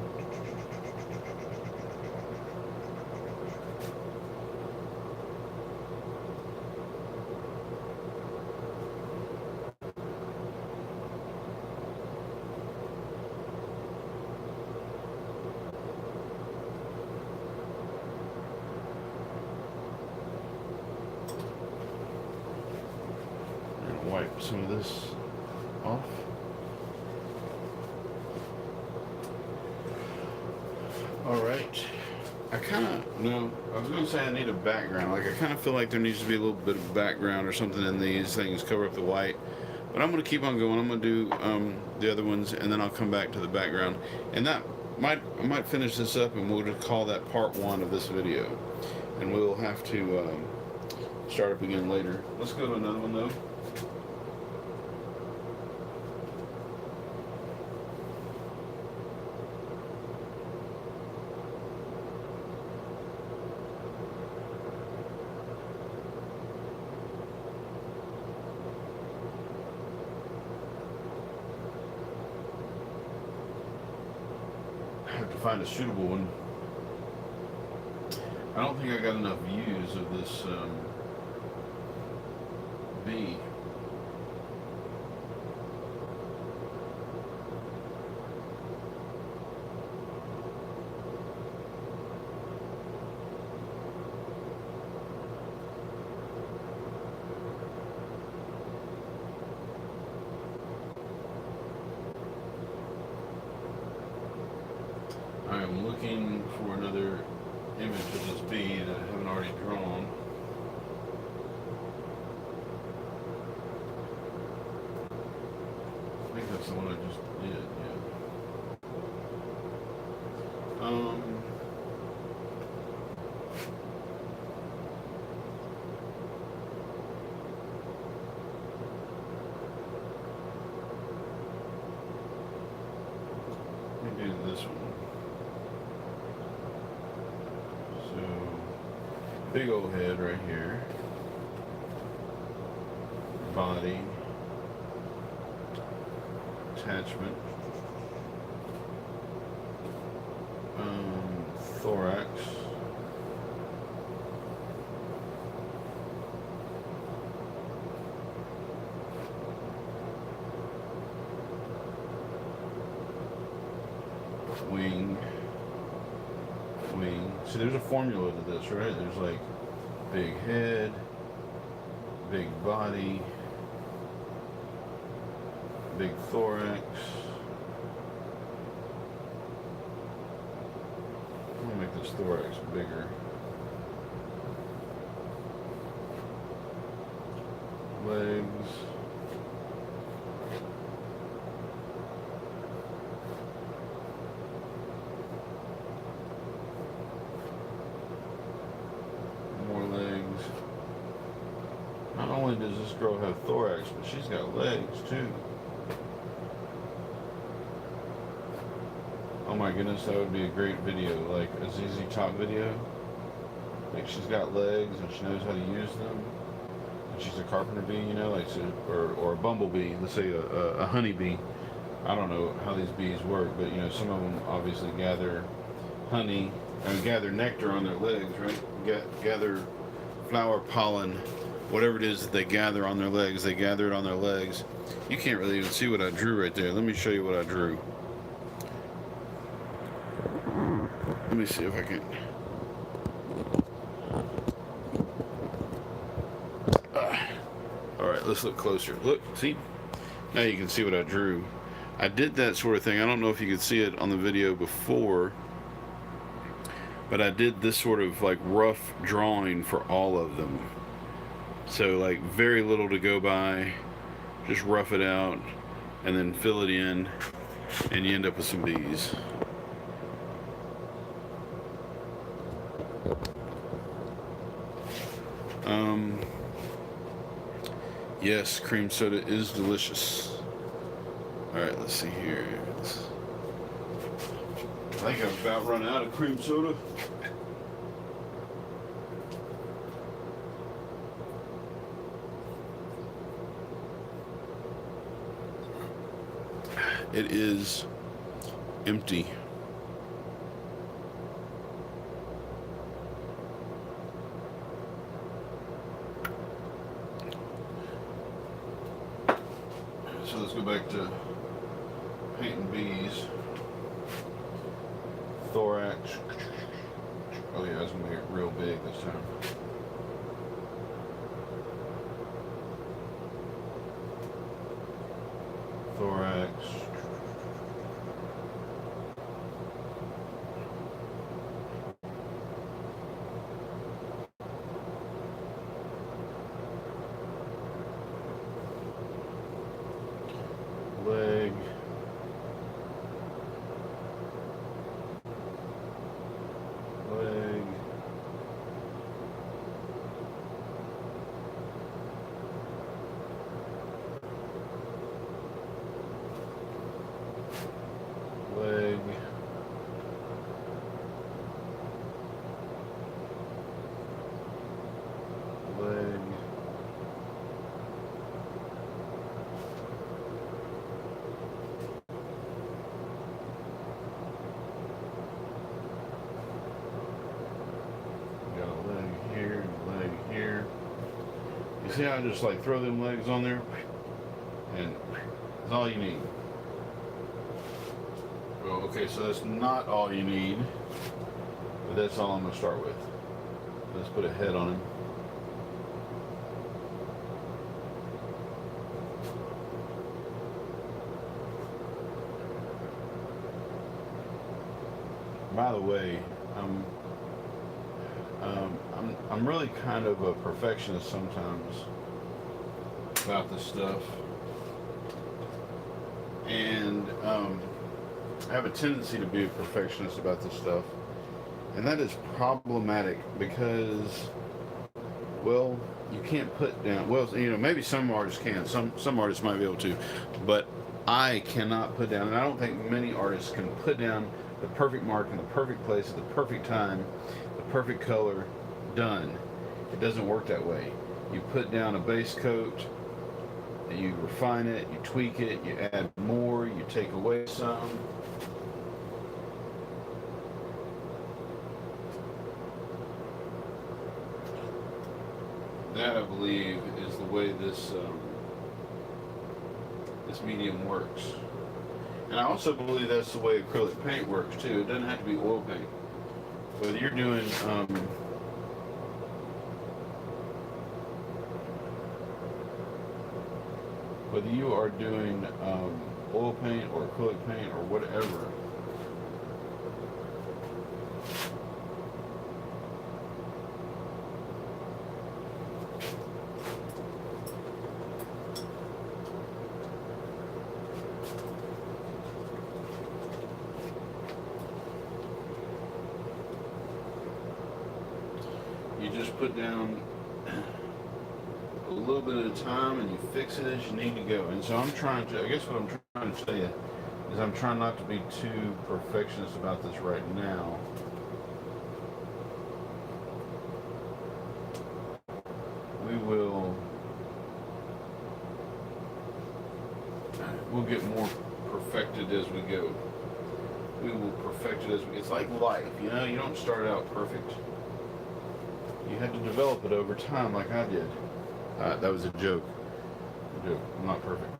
Wipe some of this off. Alright. I was going to say I need a background. Like, I kind of feel like there needs to be a little bit of background or something in these things, cover up the white. But I'm going to keep on going. I'm going to do the other ones, and then I'll come back to the background. And I might finish this up, and we'll just call that part 1 of this video. And we'll have to start up again later. Let's go to another one, though. Find a suitable one. I don't think I got enough views of this bee. I am looking for another image of this bee that I haven't already drawn. I think that's the one I just did, Let me do this one. Big old head right here. Body. Attachment. Thorax. Wing. See, there's a formula to this, right? There's like big head, big body, big thorax. I'm gonna make this thorax bigger. Legs. Not only does this girl have thorax, but she's got legs too. Oh my goodness, that would be a great video, like a ZZ Top video. Like she's got legs and she knows how to use them. And she's a carpenter bee, you know, like or a bumblebee. Let's say a honeybee. I don't know how these bees work, but you know, some of them obviously gather honey and gather nectar on their legs, right? Gather flower pollen, whatever it is that they gather on their legs, they gather it on their legs. You can't really even see what I drew right there. Let me show you what I drew. Let me see if I can. Alright, let's look closer. Look, see? Now you can see what I drew. I did that sort of thing. I don't know if you could see it on the video before, but I did this sort of like rough drawing for all of them. So like very little to go by, just rough it out and then fill it in and you end up with some bees. Yes, cream soda is delicious. Alright, let's see here. I think I've about run out of cream soda. it is empty. So let's go back to painting bees. Thorax. Oh yeah, I was gonna make it real big this time. Thorax. Leg. Leg. Leg. Leg. Got a leg here and a leg here. You see how I just like throw them legs on there? And that's all you need. Well, okay, so that's not all you need, but that's all I'm going to start with. Let's put a head on him. By the way, I'm really kind of a perfectionist sometimes about this stuff, and I have a tendency to be a perfectionist about this stuff, and that is problematic because, well, you can't put down, well, you know, maybe some artists can, some artists might be able to, but I cannot put down, and I don't think many artists can put down the perfect mark in the perfect place at the perfect time, the perfect color, done. It doesn't work that way. You put down a base coat, you refine it, you tweak it, you add more, you take away some. That, I believe, is the way this medium works. And I also believe that's the way acrylic paint works too. It doesn't have to be oil paint. Whether you're doing whether you are doing oil paint or acrylic paint or whatever, you just put down a little bit at a time and you fix it as you need to go. And so I'm trying to, I guess what I'm trying to say is I'm trying not to be too perfectionist about this right now. We'll get more perfected as we go. We will perfect it as we, it's like life, you know, you don't start out perfect. You have to develop it over time like I did. That was a joke. I'm not perfect.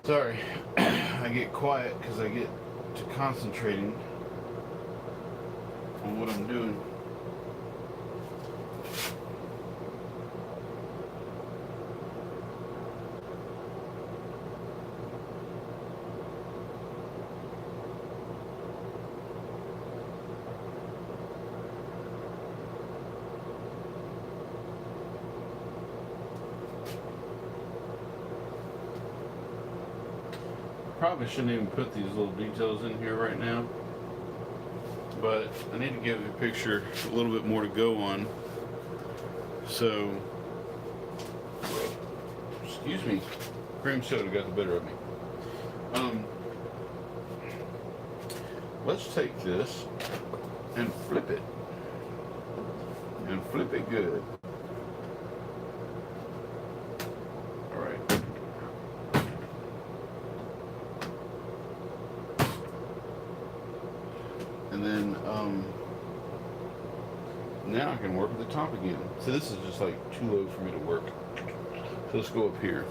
Sorry, I get quiet because I get to concentrating on what I'm doing. Probably shouldn't even put these little details in here right now, but I need to give the picture a little bit more to go on. So, excuse me, cream soda got the better of me. Let's take this and flip it, and flip it good. All right. And then now I can work at the top again. So this is just like too low for me to work. So let's go up here.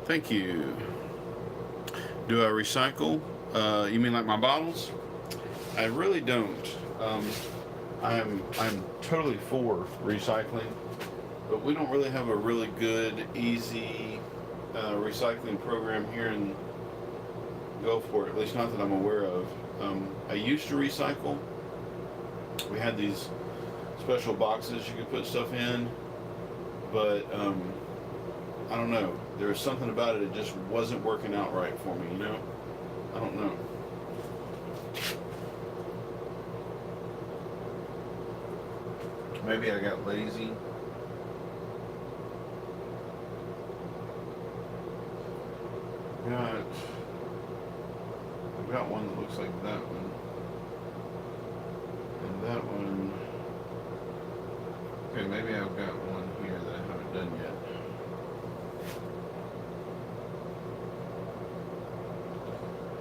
Thank you. Do I recycle? You mean like my bottles? I really don't. I'm totally for recycling, but we don't really have a really good, easy recycling program here in Gulfport, at least not that I'm aware of. I used to recycle. We had these special boxes you could put stuff in, but I don't know. There was something about it, it just wasn't working out right for me, you know? I don't know. Maybe I got lazy. I've got one that looks like that one. And that one. Okay, maybe I've got one here that I haven't done yet.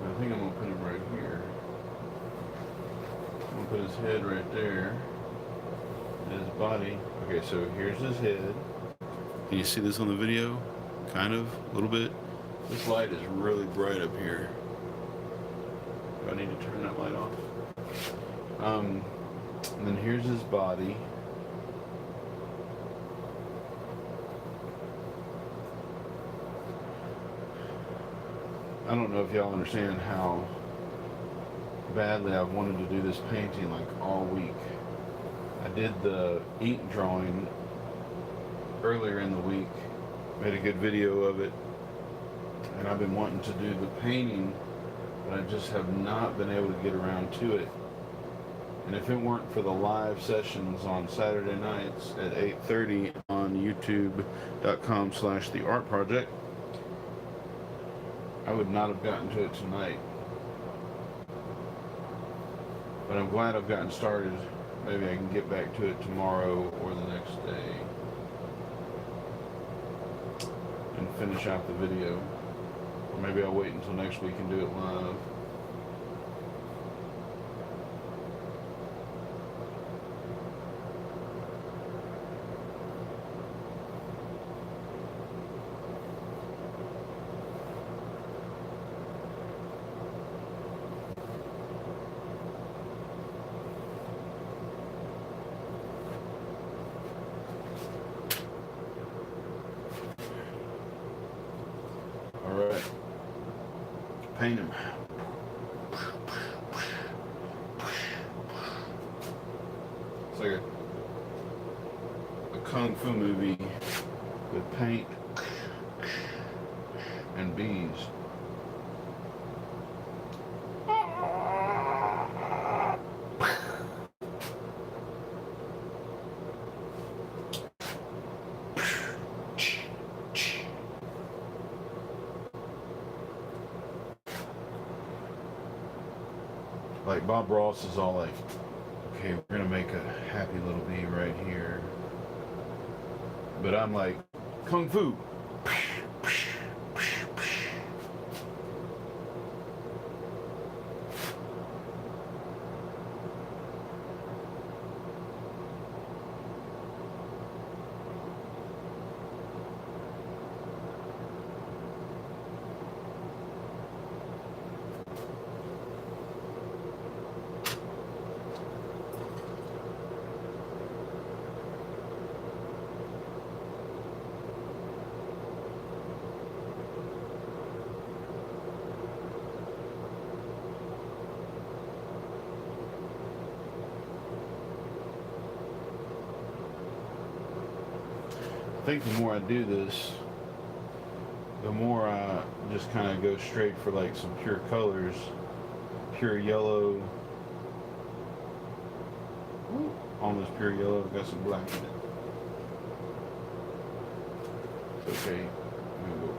I think I'm gonna put him right here. I'm gonna put his head right there. And his body. Okay, so here's his head. Can you see this on the video? Kind of, a little bit. This light is really bright up here. Do I need to turn that light off? And then here's his body. I don't know if y'all understand how badly I've wanted to do this painting like all week. I did the ink drawing earlier in the week, made a good video of it, and I've been wanting to do the painting, but I just have not been able to get around to it. And if it weren't for the live sessions on Saturday nights at 8:30 on youtube.com/theartproject, I would not have gotten to it tonight. But I'm glad I've gotten started. Maybe I can get back to it tomorrow or the next day and finish out the video. Or maybe I'll wait until next week and do it live. Alright. Paint him. It's like a kung fu movie with paint and bees. Like Bob Ross is all like, okay, we're gonna make a happy little bee right here. But I'm like, kung fu. think the more I do this, the more I just kind of go straight for like some pure colors, pure yellow, almost pure yellow. Got some black in it. It's okay. I'm gonna go.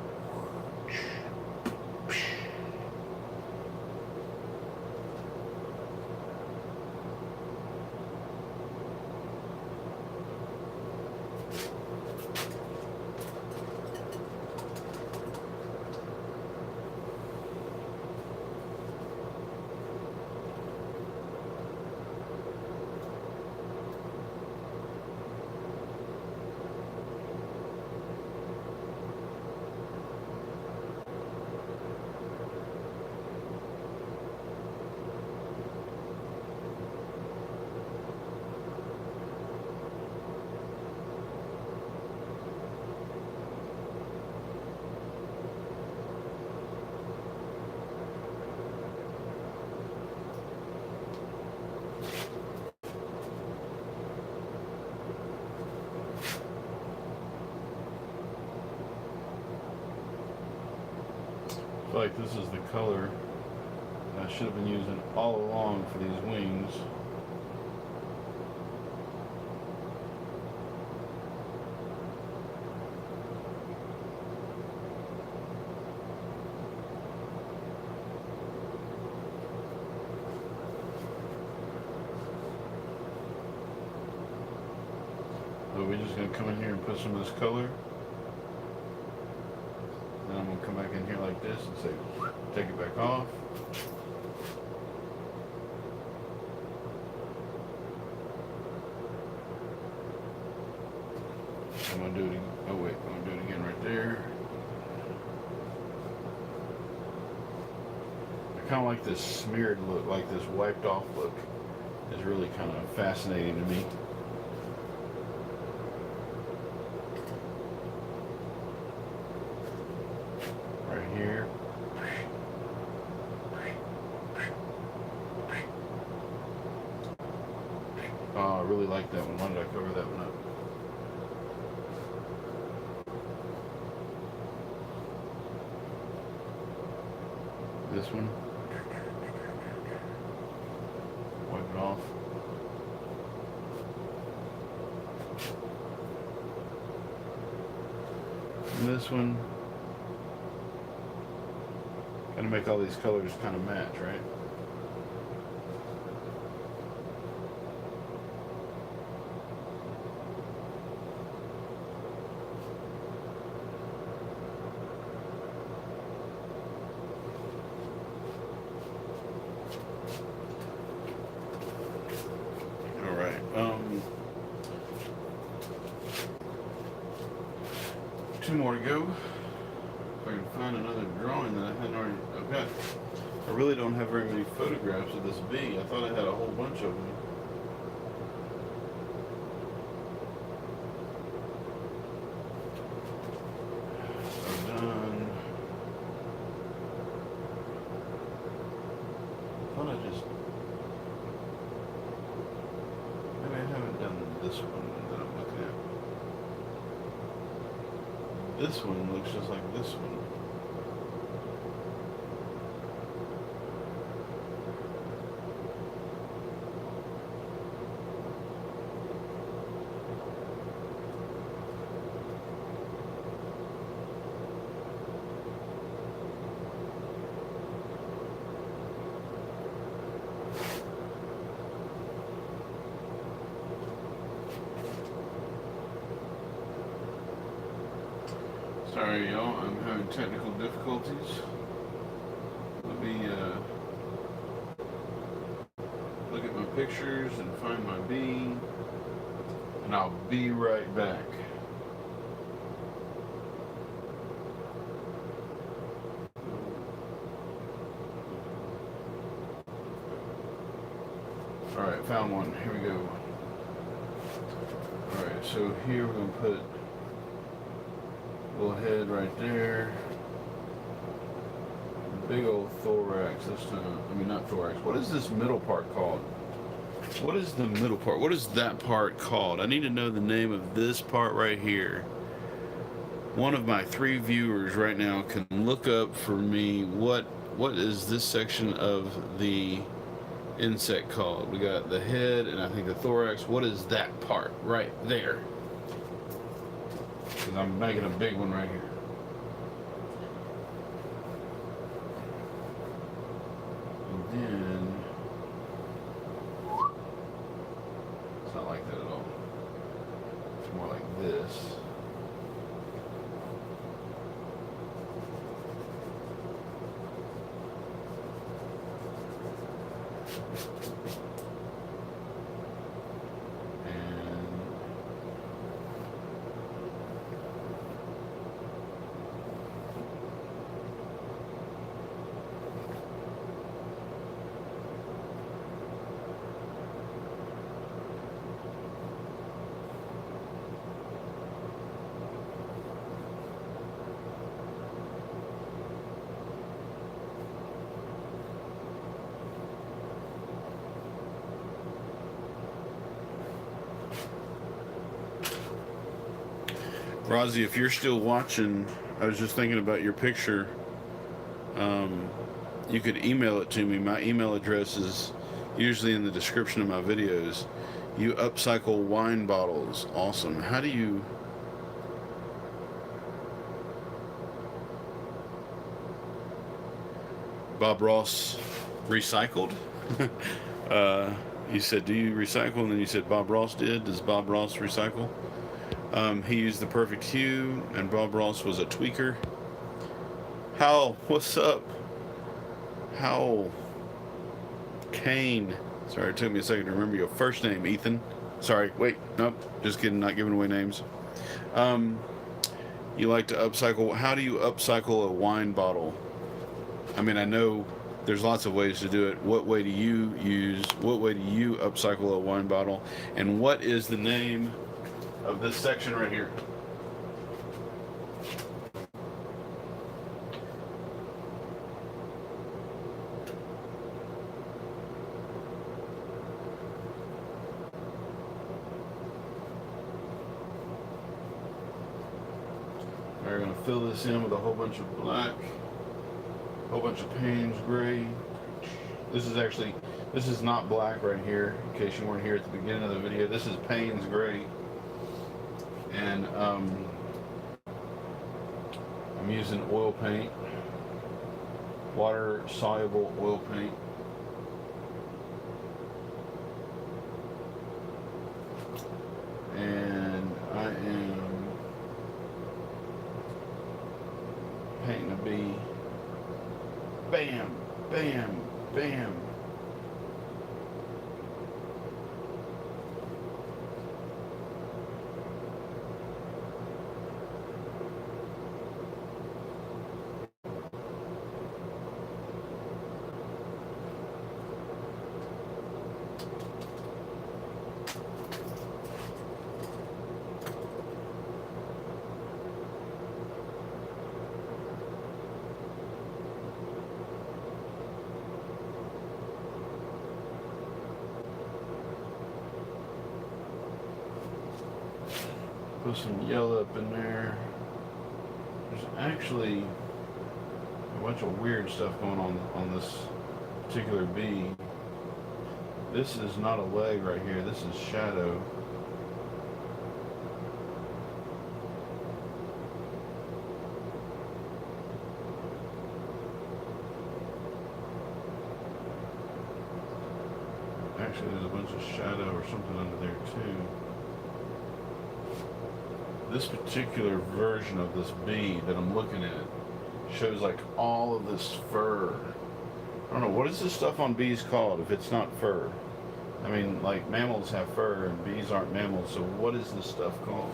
I feel like this is the color I should have been using all along for these wings. So we're just going to come in here and put some of this color. Then I'm going to come back in here like this and say, take it back off. I'm going to do it again. Oh wait, I'm going to do it again right there. I kind of like this smeared look, like this wiped off look is really kind of fascinating to me. Here. Oh, I really like that one. Why did I cover that one up? This one. Wipe it off. And this one. Gonna make all these colors kind of match, right? All right. Two more to go. If I can find another drawing that I hadn't already. I've got. I really don't have very many photographs of this bee. I thought I had a whole bunch of them. So done. I thought I just. Maybe I haven't done this one that I'm looking at. This one looks just like this one. Sorry, y'all, I'm having technical difficulties. Let me look at my pictures and find my bee, and I'll be right back. Alright, found one. Here we go. Alright, so here we're going to put little head right there. Big old thorax this time. I mean, not thorax. What is this middle part called? What is the middle part? What is that part called? I need to know the name of this part right here. one of my 3 viewers right now can look up for me what is this section of the insect called. We got the head and I think the thorax. What is that part right there? Because I'm making a big one right here. And then it's not like that at all. It's more like this. Rozzy, if you're still watching, I was just thinking about your picture. You could email it to me. My email address is usually in the description of my videos. You upcycle wine bottles. Awesome. How do you... Bob Ross recycled? You said, do you recycle? And then you said Bob Ross did. Does Bob Ross recycle? He used the perfect hue, and Bob Ross was a tweaker. Hal, what's up? Hal. Kane. Sorry, it took me a second to remember your first name, Ethan. Sorry, wait, nope, just kidding, not giving away names. You like to upcycle. How do you upcycle a wine bottle? I mean, I know there's lots of ways to do it. What way do you upcycle a wine bottle? And what is the name of this section right here? We're going to fill this in with a whole bunch of black, a whole bunch of Payne's gray. This is not black right here, in case you weren't here at the beginning of the video. This is Payne's gray. And I'm using oil paint, water soluble oil paint. And I am painting a bee. Bam, bam, bam. Put some yellow up in there. There's actually a bunch of weird stuff going on this particular bee. This is not a leg right here. This is shadow. Actually, there's a bunch of shadow or something under there too. This particular version of this bee that I'm looking at shows like all of this fur. I don't know, what is this stuff on bees called if it's not fur? I mean, like mammals have fur and bees aren't mammals, so what is this stuff called?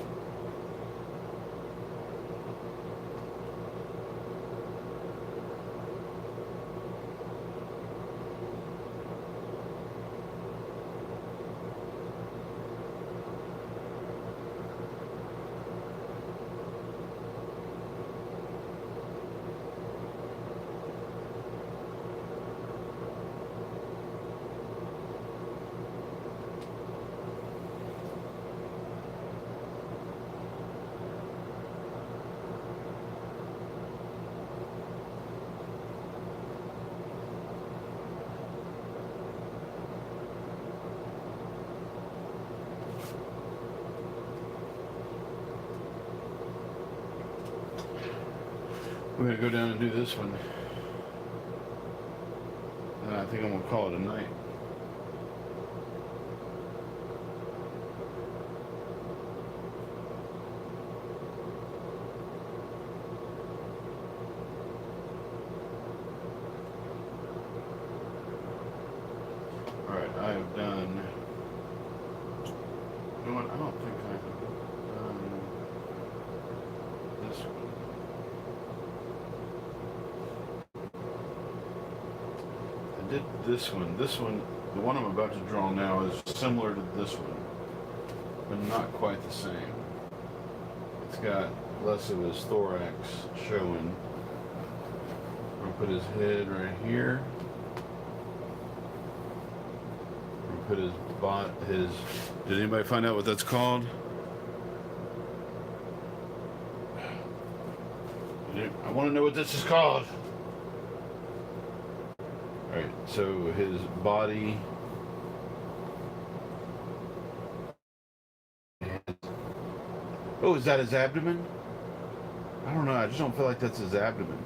We're gonna go down and do this one. And I think I'm gonna call it a night. Alright, I have done. You know what? I don't think I've done this one. I did this one. This one, the one I'm about to draw now, is similar to this one, but not quite the same. It's got less of his thorax showing. I'm gonna put his head right here. I'm gonna put his. Did anybody find out what that's called? I want to know what this is called. Alright, so his body. Oh, is that his abdomen? I don't know, I just don't feel like that's his abdomen.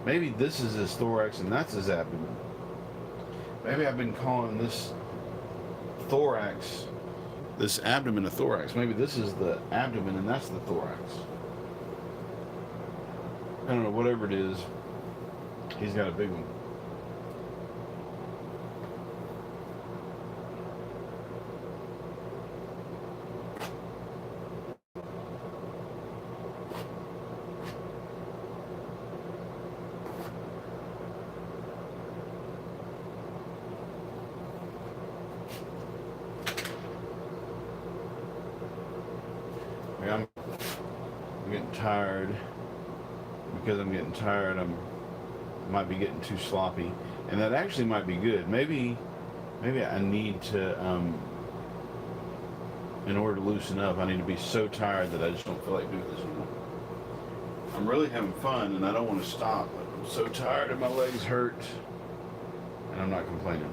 Maybe this is his thorax and that's his abdomen. Maybe I've been calling this thorax, this abdomen a thorax. Maybe this is the abdomen and that's the thorax. I don't know, whatever it is, he's got a big one. I'm getting tired. Because I'm getting tired, I might be getting too sloppy, and that actually might be good. Maybe I need to, in order to loosen up, I need to be so tired that I just don't feel like doing this anymore. I'm really having fun, and I don't want to stop, but I'm so tired and my legs hurt, and I'm not complaining.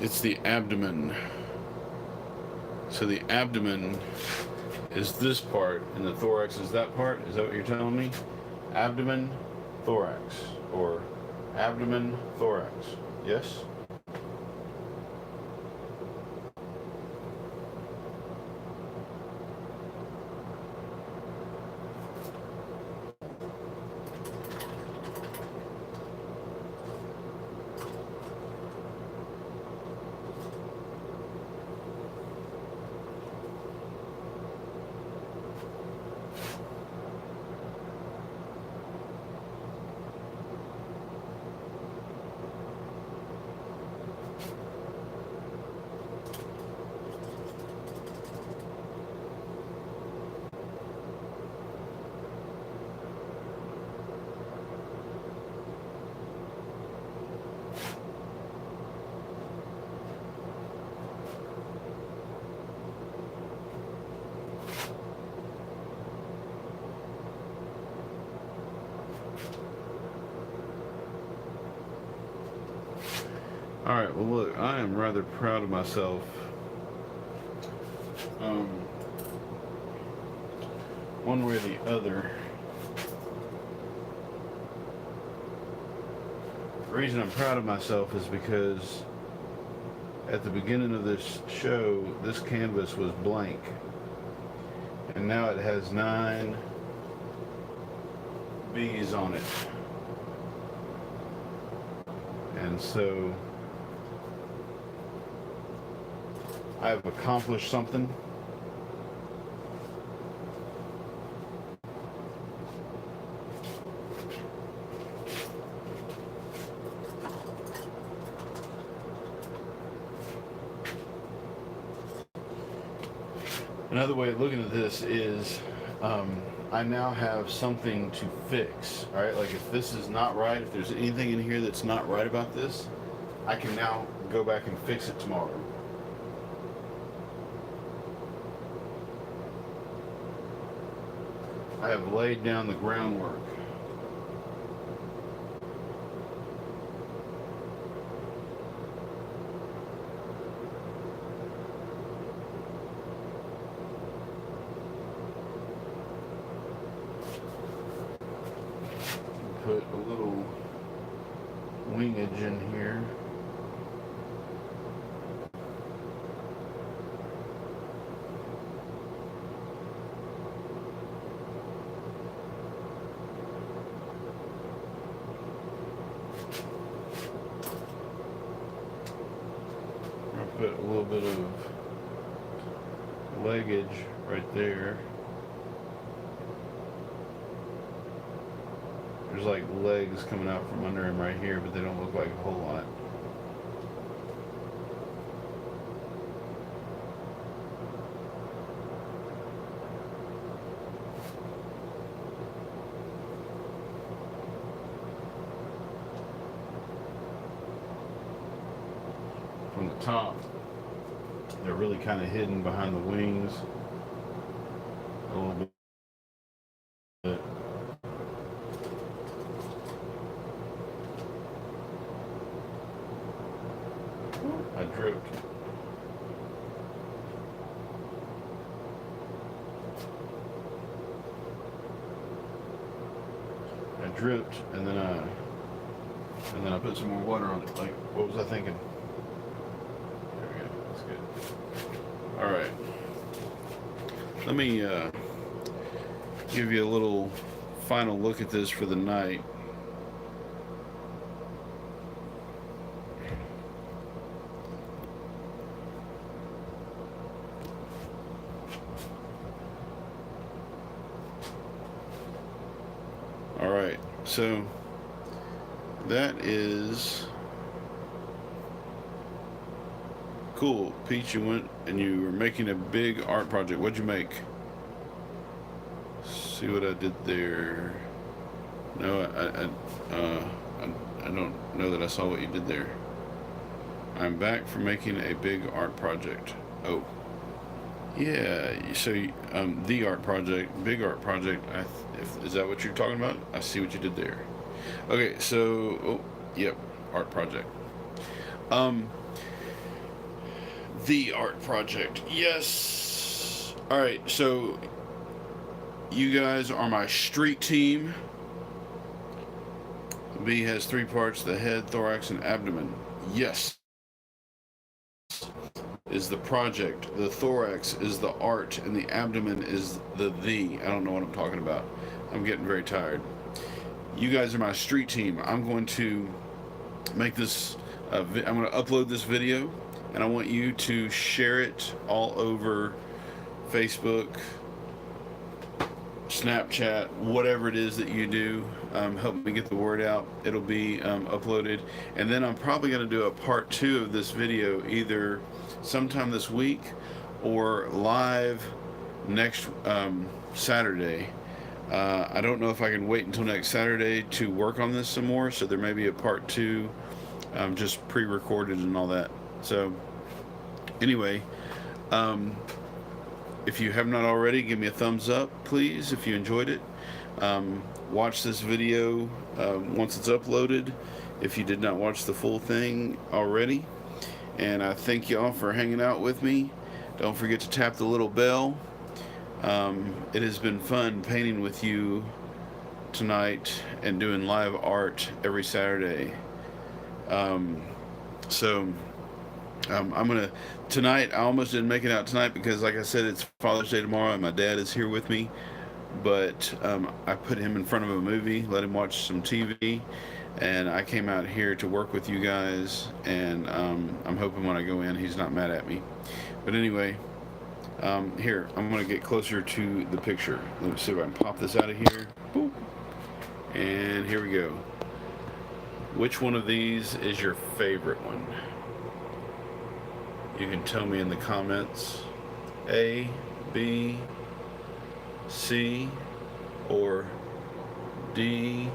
It's the abdomen. So the abdomen is this part, and the thorax is that part? Is that what you're telling me? Abdomen, thorax. Or abdomen, thorax. Yes? Alright, well look, I am rather proud of myself. One way or the other. The reason I'm proud of myself is because at the beginning of this show, this canvas was blank. and now it has 9 bees on it. And so I have accomplished something. Another way of looking at this is I now have something to fix. All right, like if this is not right, if there's anything in here that's not right about this, I can now go back and fix it tomorrow. I have laid down the groundwork. Put a little wingage in here. I'll put a little bit of leggage right there. There's like legs coming out from under him right here, but they don't look like a whole lot. From the top, they're really kind of hidden behind the wings a little bit. I dripped. And then I put some more water on it. Like, what was I thinking? There we go. That's good. All right. Let me give you a little final look at this for the night. All right, so that is cool. Peach, you went and you were making a big art project. What'd you make? See what I did there. No, I don't know that I saw what you did there. I'm back from making a big art project. Oh, yeah. So the art project, big art project. Is that what you're talking about? I see what you did there. Okay, so yep, art project. The art project. Yes. All right. So you guys are my street team. The bee has 3 parts: the head, thorax, and abdomen. Yes. Is the project. The thorax is the art, and the abdomen is the. I don't know what I'm talking about. I'm getting very tired. You guys are my street team. I'm going to make this. I'm going to upload this video, and I want you to share it all over Facebook, Snapchat, whatever it is that you do. Help me get the word out. It'll be uploaded, and then I'm probably going to do a part 2 of this video either sometime this week or live next Saturday. I don't know if I can wait until next Saturday to work on this some more, so there may be a part 2 just pre-recorded and all that. So anyway, if you have not already, give me a thumbs up, please, if you enjoyed it. Watch this video once it's uploaded, if you did not watch the full thing already. And I thank you all for hanging out with me. Don't forget to tap the little bell. It has been fun painting with you tonight and doing live art every Saturday. So I'm gonna tonight. I almost didn't make it out tonight because, like I said, it's Father's Day tomorrow, and my dad is here with me. But I put him in front of a movie, let him watch some TV, and I came out here to work with you guys. And I'm hoping when I go in, he's not mad at me. But anyway, here I'm gonna get closer to the picture. Let me see if I can pop this out of here. Boop. And here we go. Which one of these is your favorite one? You can tell me in the comments. A, B, C, or D,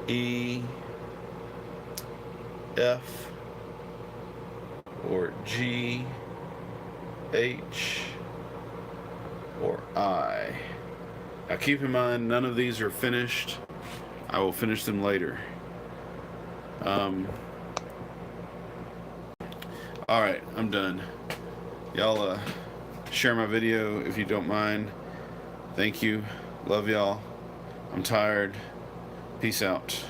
E, F, or G, H, or I. Now keep in mind, none of these are finished. I will finish them later. Alright, I'm done. Y'all share my video if you don't mind. Thank you. Love y'all. I'm tired. Peace out.